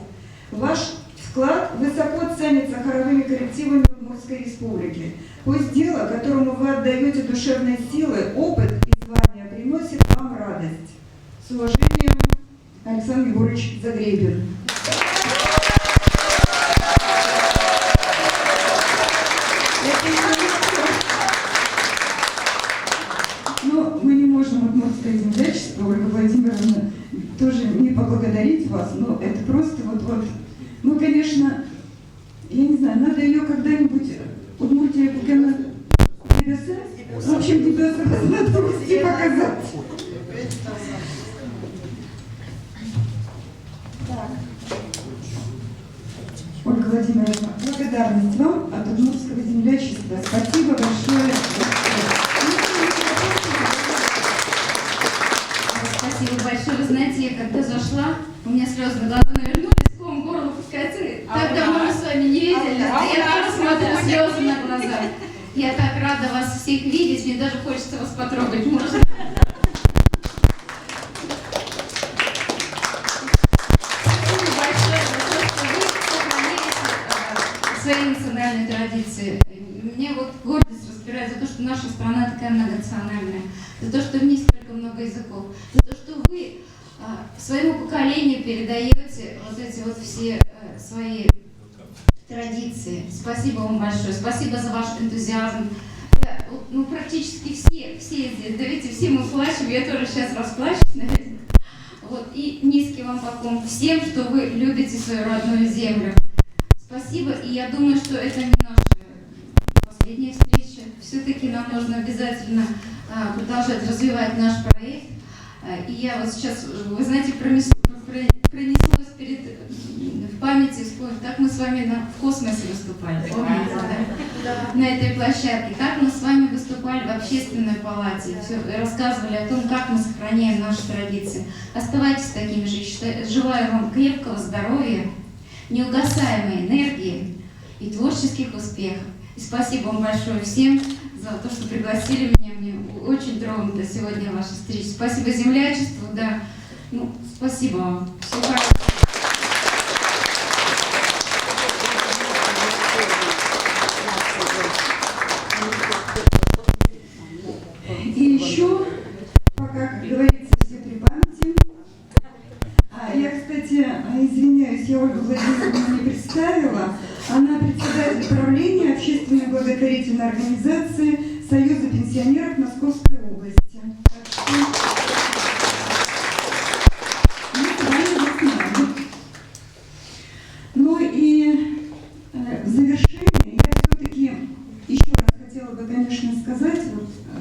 Ваш вклад высоко ценится хоровыми коллективами Удмуртской Республики. Пусть дело, которому вы отдаете душевные силы, опыт и звания, приносит вам радость. С уважением, Александр Егорович Загребин. Но мы не можем удмуртское землячество, Ольга Владимировна, тоже не поблагодарить вас, но это просто вот. Ну, конечно, я не знаю, надо ее когда-нибудь Удмуртия в общем, тебе надо русский показать. Так. Ольга Владимировна, благодарность вам от Удмуртского землячества. Спасибо большое. Спасибо большое. Вы знаете, я когда зашла, у меня слезы на глаза навернулись, ком горло пускается. Так давно мы с вами не видели. Я тоже смотрю, слезы на глаза. Я так рада вас всех видеть, мне даже хочется вас потрогать. Можно? Спасибо большое за то, что вы сохраняете свои национальные традиции. Мне вот гордость распирает за то, что наша страна такая многонациональная, за то, что в ней столько много языков, за то, что вы своему поколению передаете вот эти вот все свои традиции. Спасибо вам большое. Спасибо за ваш энтузиазм. Ну, практически все здесь, да видите, все мы плачем, я тоже сейчас расплачусь, наверное. Вот, и низкий вам поклон всем, что вы любите свою родную землю. Спасибо, и я думаю, что это не наша последняя встреча. Все-таки нам нужно обязательно продолжать развивать наш проект. И я вот сейчас, вы знаете, пронеслось в памяти, как мы с вами в космосе выступали, помните, да? На этой площадке, как мы с вами выступали в общественной палате, рассказывали о том, как мы сохраняем наши традиции. Оставайтесь такими же. Желаю вам крепкого здоровья, неугасаемой энергии и творческих успехов. И спасибо вам большое всем за то, что пригласили меня. Мне очень тронута сегодня ваша встреча. Спасибо землячеству, да. Ну, спасибо вам. Всего хорошего. И еще, пока, как говорится, все при памяти. Я, кстати, извиняюсь, я Ольгу Владимировну не представила. Она председатель правления общественной благотворительной организации Союза пенсионеров Московской области. Ну и в завершение я все-таки еще раз хотела бы, конечно, сказать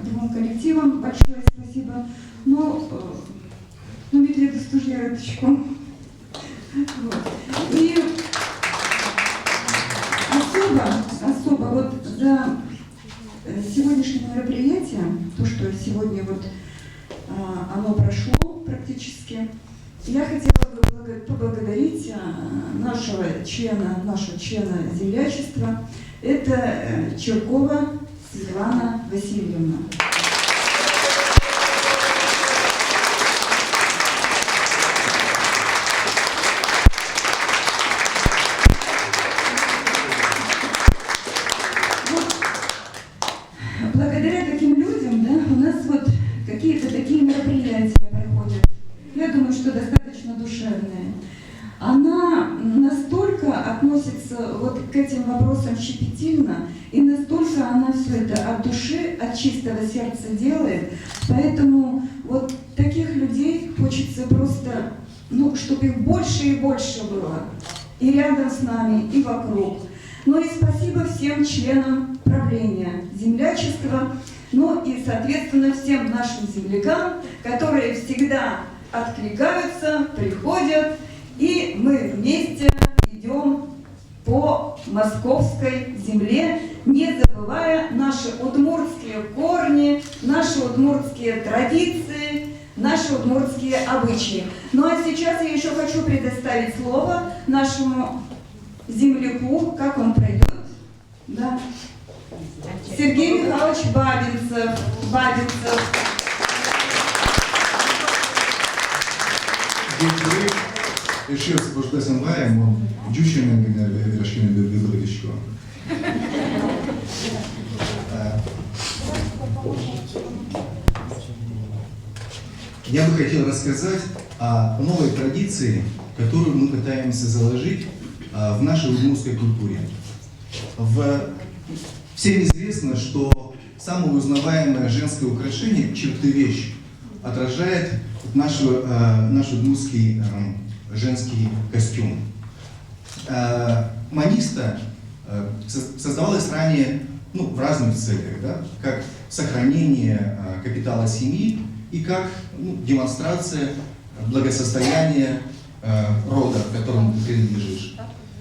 двум коллективам большое спасибо. Но Медведу Стужьярочку. Вот. И особо вот за сегодняшнее мероприятие, то, что сегодня вот оно прошло практически, я хотела бы поблагодарить нашего члена землячества, это Чуркова Светлана Васильевна. относится вот к этим вопросам щепетильно, и настолько она все это от души, от чистого сердца делает. Поэтому вот таких людей хочется просто, ну, чтобы их больше и больше было. И рядом с нами, и вокруг. Ну и спасибо всем членам правления землячества, ну и, соответственно, всем нашим землякам, которые всегда откликаются, приходят, и мы вместе идем по московской земле, не забывая наши удмуртские корни, наши удмуртские традиции, наши удмуртские обычаи. Ну а сейчас я еще хочу предоставить слово нашему земляку, как он пройдет, да. Сергей Михайлович Бабинцев. Еще раз пожелать вам, он дючим вирашкиным выборочку. Я бы хотел рассказать о новой традиции, которую мы пытаемся заложить в нашей удмуртской культуре. Всем известно, что самое узнаваемое женское украшение, чертывещ, отражает наш удмуртский женский костюм. Маниста создавалась ранее в разных целях, да, как сохранение капитала семьи и как демонстрация благосостояния рода, которому ты принадлежишь.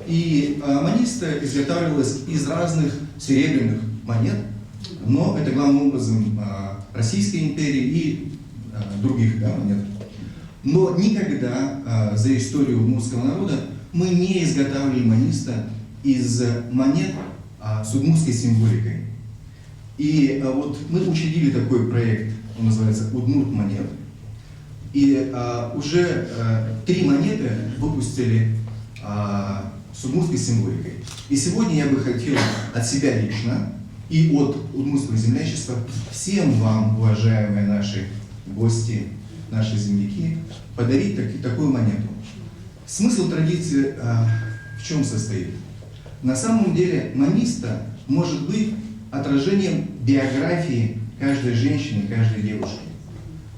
И маниста изготавливалась из разных серебряных монет, но это главным образом Российской империи и других монет. Но никогда за историю удмуртского народа мы не изготавливали маниста из монет с удмуртской символикой. И вот мы учредили такой проект, он называется «Удмурт монет». И уже 3 монеты выпустили с удмуртской символикой. И сегодня я бы хотел от себя лично и от удмуртского землячества всем вам, уважаемые наши гости, наши земляки, подарить такую монету. Смысл традиции в чем состоит? На самом деле маниста может быть отражением биографии каждой женщины, каждой девушки.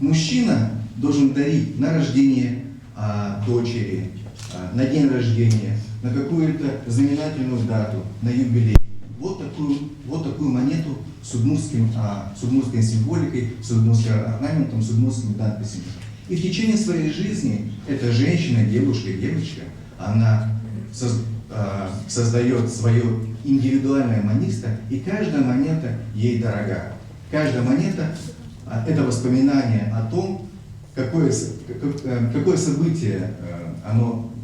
Мужчина должен дарить на рождение дочери, на день рождения, на какую-то знаменательную дату, на юбилей. Вот такую монету с удмуртской символикой, с удмуртским орнаментом, с удмуртскими надписями. И в течение своей жизни эта женщина, девушка, она создает свое индивидуальное маниста, и каждая монета ей дорога. Каждая монета – это воспоминание о том, какое событие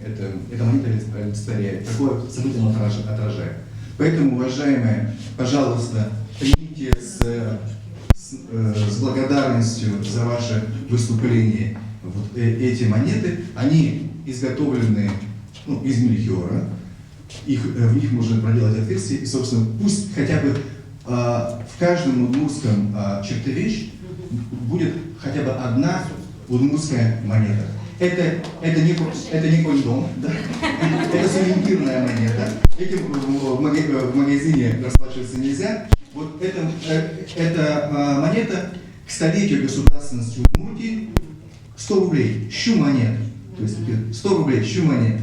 эта монета олицетворяет, какое событие она отражает. Поэтому, уважаемые, пожалуйста, примите с благодарностью за ваше выступление вот эти монеты. Они изготовлены из мельхиора. В них можно проделать отверстия. И, собственно, пусть хотя бы в каждом удмуртском чертовещ будет хотя бы одна удмуртская монета. Это не кондом, да? Это сувенирная монета. Этим в магазине расплачиваться нельзя. Вот эта монета к столетию государственности Удмуртии 100 рублей, щу монет. То есть 100 рублей, щу монет.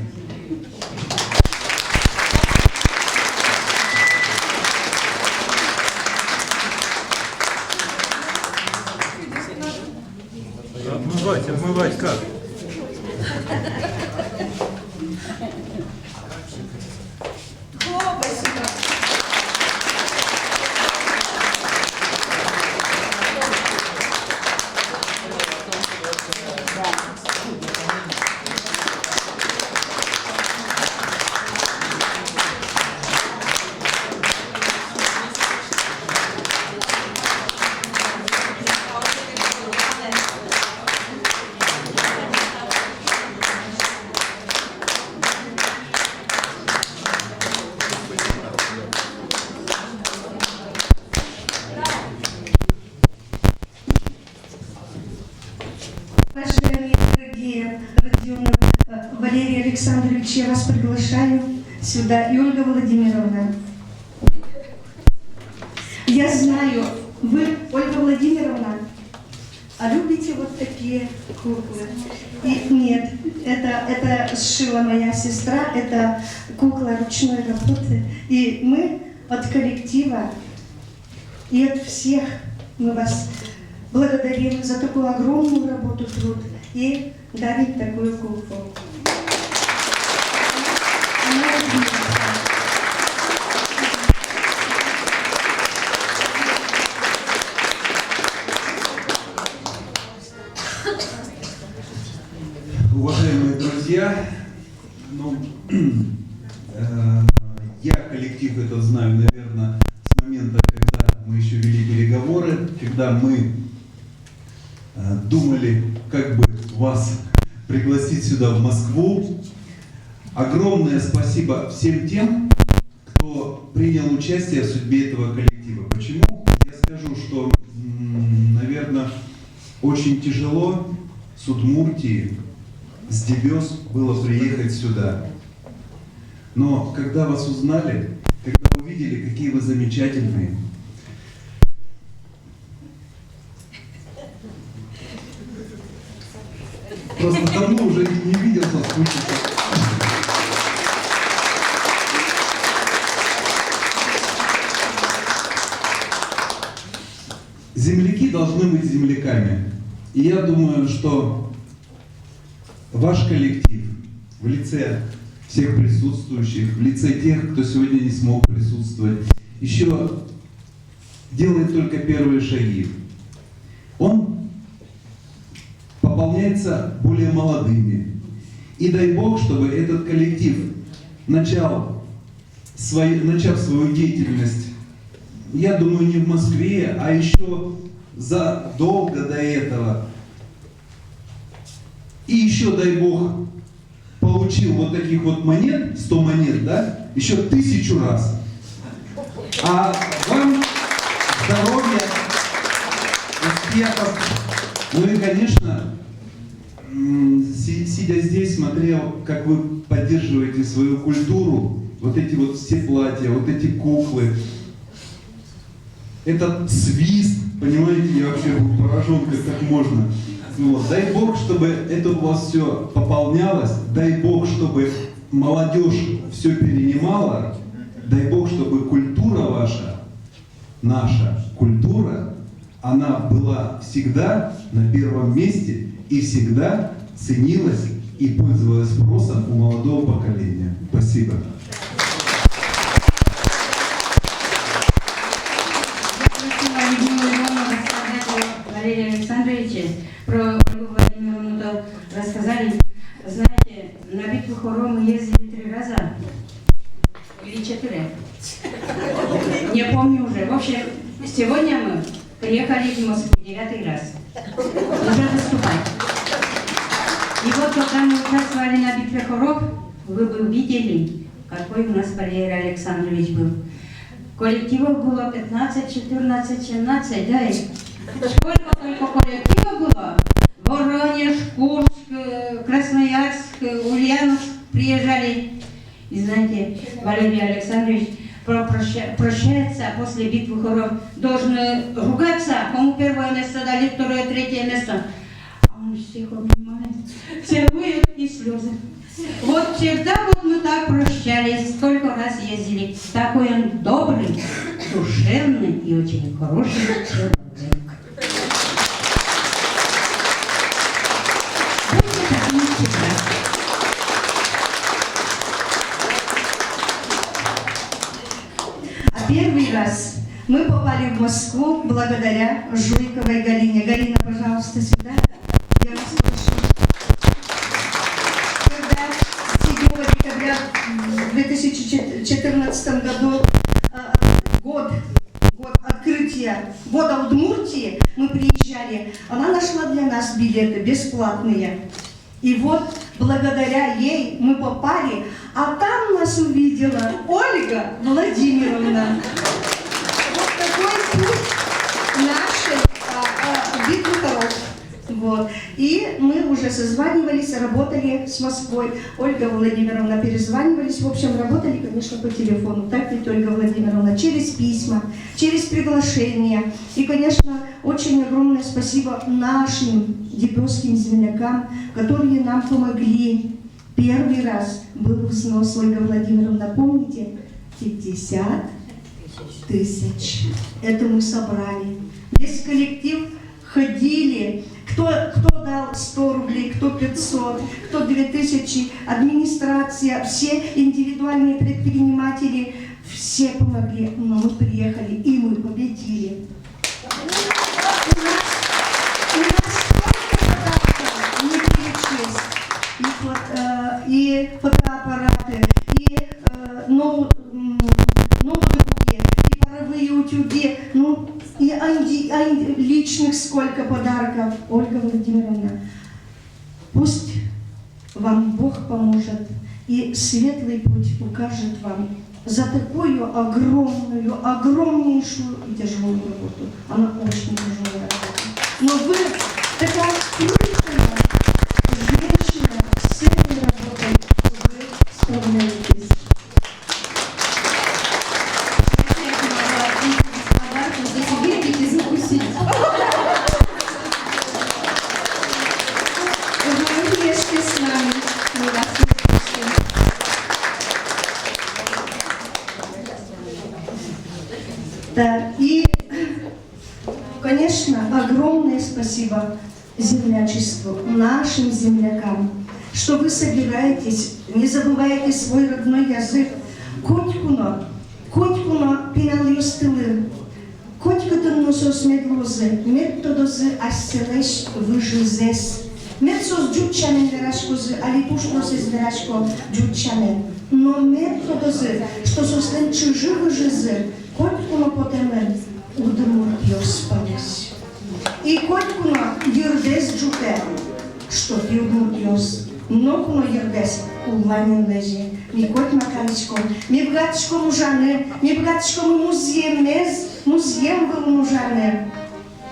Обмывать как? Уважаемые дорогие Родионов, Валерий Александрович, я вас приглашаю сюда. И Ольга Владимировна, я знаю, вы, Ольга Владимировна, а любите вот такие куклы? И нет, это сшила моя сестра, это кукла ручной работы. И мы от коллектива и от всех мы вас благодарим за такую огромную работу, труд и дарим такую куклу. Она отличная. Уважаемые друзья, я коллектив этот знаю, наверное, с момента, когда мы еще вели переговоры, когда мы думали, как бы вас пригласить сюда, в Москву. Огромное спасибо всем тем, кто принял участие в судьбе этого коллектива. Почему? Я скажу, что, наверное, очень тяжело с Удмуртии, с Дебёс было приехать сюда. Но когда вас узнали, когда увидели, какие вы замечательные, просто давно уже не видел, соскучился. Земляки должны быть земляками. И я думаю, что ваш коллектив в лице всех присутствующих, в лице тех, кто сегодня не смог присутствовать, еще делает только первые шаги. Он пополняется более молодыми. И дай Бог, чтобы этот коллектив, начав свою деятельность, я думаю, не в Москве, а еще задолго до этого, и еще, дай Бог, получил вот таких вот монет, 100 монет, да, еще 1000 раз. А вам здоровья, успехов. Ну и, конечно, сидя здесь, смотрел, как вы поддерживаете свою культуру, вот эти вот все платья, вот эти куклы, этот свист, понимаете, я вообще был поражен, как так можно. Вот. Дай Бог, чтобы это у вас все пополнялось, дай Бог, чтобы молодежь все перенимала, дай Бог, чтобы культура ваша, наша культура, она была всегда на первом месте и всегда ценилась и пользовалась спросом у молодого поколения. Спасибо. Валерия Александровича, про Ольгу Владимировну рассказали. Знаете, на битву Хором мы ездили 3 раза. Или 4. Не помню уже. В общем, сегодня мы приехали в Москву 9-й раз. Уже выступать. И вот когда мы участвовали на битве Хоров, вы бы видели, какой у нас Валерий Александрович был. Коллективов было 15, 14, 17, да, и сколько только коллективов было. Воронеж, Курск, Красноярск, Ульяновск приезжали. И знаете, Валерий Александрович прощается после битвы Хоров. Должен ругаться, кому первое место дали, второе, третье место. А он всех обнимает, целует и слезы. Вот всегда вот мы так прощались, сколько раз ездили. Такой он добрый, душевный и очень хороший человек. Будьте такими всегда. А первый раз мы попали в Москву благодаря Жуйковой Галине. Галина, пожалуйста, сюда. Я вас прошу. Когда 7 декабря в 2014 году, год открытия года Удмуртии, мы приезжали, она нашла для нас билеты бесплатные. И вот благодаря ей мы попали, а там нас увидела Ольга Владимировна. Вот такой путь нашей битвы Хоров. Вот. Вот. И мы уже созванивались, работали с Москвой. Ольга Владимировна перезванивались. В общем, работали, конечно, по телефону. Так ведь, Ольга Владимировна, через письма, через приглашения. И, конечно, очень огромное спасибо нашим днепровским землякам, которые нам помогли. Первый раз был взнос, Ольга Владимировна, помните? 50 тысяч. Это мы собрали. Весь коллектив ходили. Кто дал 100 рублей, кто 500, кто 2000. Администрация, все индивидуальные предприниматели, все помогли. Но мы приехали, и мы победили. У нас столько не перечесть. И фотоаппараты, и ноутбуки, и паровые утюги, ну, и личных сколько подарков. Ольга Владимировна, пусть вам Бог поможет и светлый путь укажет вам за такую огромную, огромнейшую и тяжелую работу. Она очень тяжелая работа. Но вы такая скрытая женщина с этой работой, вы справляетесь. Вы ешьте с нами, мы вас не слышим. Да, и, конечно, огромное спасибо землячеству, нашим землякам, что вы собираетесь, не забывайте свой родной язык. Котькуно пеналюстылы, котькатын носос медлозы, методозы асселеш выжизес. Метсос джутчамен верашкозы, алитушносыз верашко джутчамен. Но методозы, что сослен чужи выжизы, котькуно потемен удмурт йоспалес. И котькуно юрдес джуте, что юрдмурт йос. Многуно юрдес улманин лежи. Ми кот макаличко, ми бгатичко мужане, ми бгатичко музеем был мужане.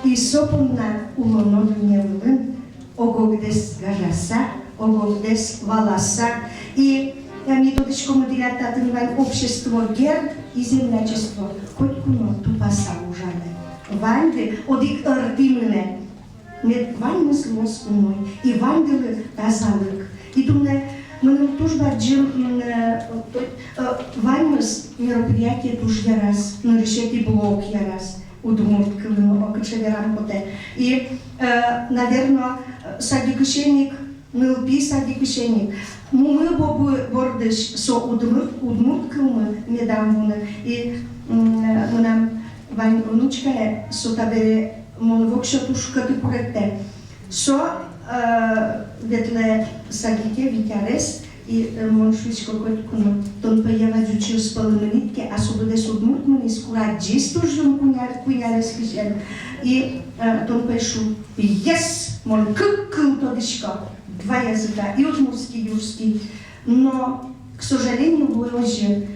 И сопунна улонон не вылын, огогдес гажаса, огогдес валаса. И методичко модилятатын вань общество герб и землячество. Котькуно тупаса мужане. Ванды одик ардимне. Мед вань мыслос уной, и вандылы тазалык. И думаю, мы тоже баджим ваймыс мероприятие тоже я раз, но решите блок я раз, удумать кылыну, окачеверам поте. И, наверное, садикушеник, нылпи садикушеник. Мы бордыш со удмурт кылмы недавно. И мы нам вань внучка со табере монвокшатушка тупурете. Со ветле садите витярес и моншвичко котькуно тон поява джучил спалыменитке, особенно судмуртмани скураджисту ждем кунярес кишен. И тон пешу yes, мон кыл тодышко, два языка, и удмуртский, и юрский. Но, к сожалению, было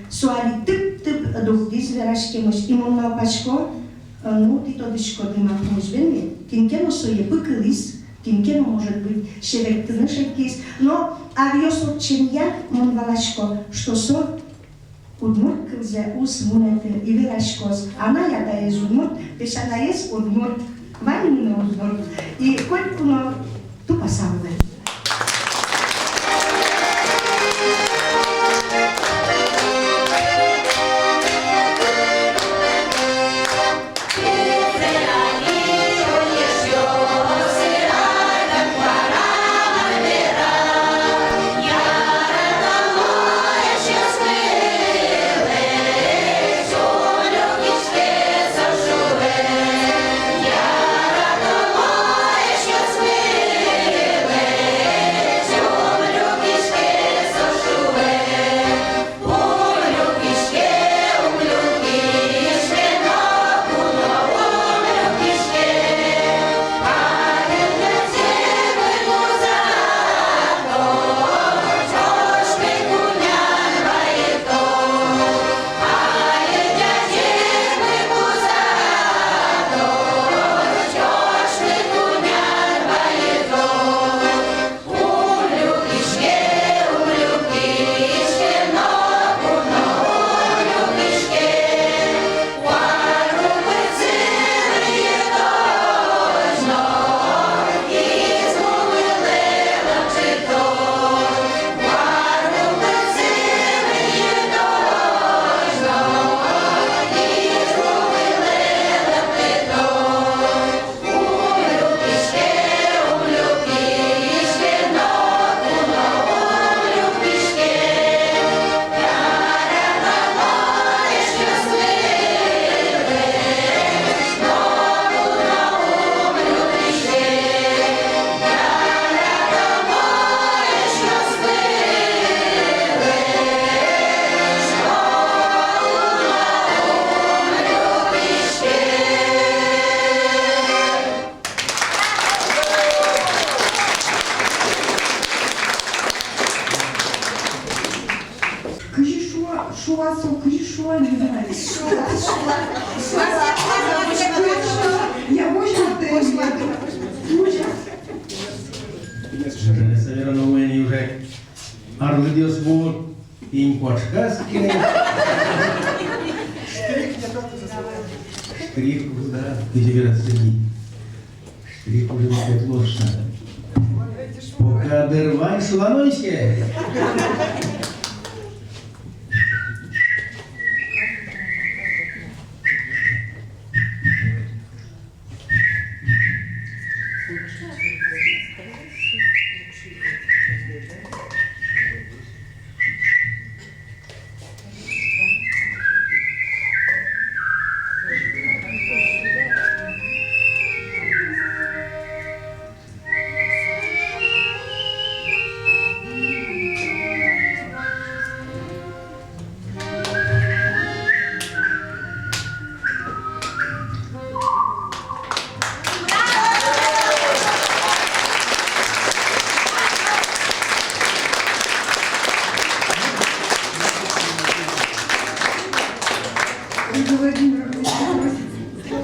суали тып-тып духдиз верашкемыш. И мон наопачко, ну, ты тодышко дима помощбенли, кинкено сое пыкылис, кинкено может быть шевектыны шевкис, но авиосот чем я, мон валашко, что со удмурт кылзе ус мунеты и верашкос. Она яда из удмурт, пеш она есть удмурт, ванина удмурт. И колькуно тупо самое. Yeah. голосок, решо, не знаю. Я Наверное, у меня уже Арлдиос был и не подсказки. Штрих, да, и тебе расцени. Штрих уже опять ложь надо. Пока дырвань шламойся.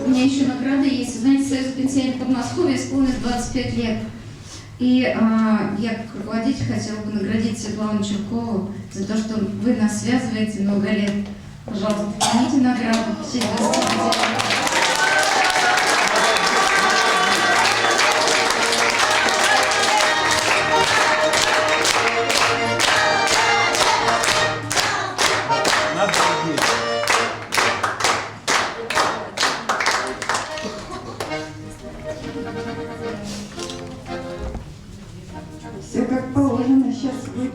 У меня еще награда есть. Знаете, Союз пенсионеров Подмосковья исполнилось 25 лет. И я как руководитель хотела бы наградить Светлану Чуркову за то, что вы нас связываете много лет. Пожалуйста, примите награду в честь 25 лет. Все как положено, сейчас будет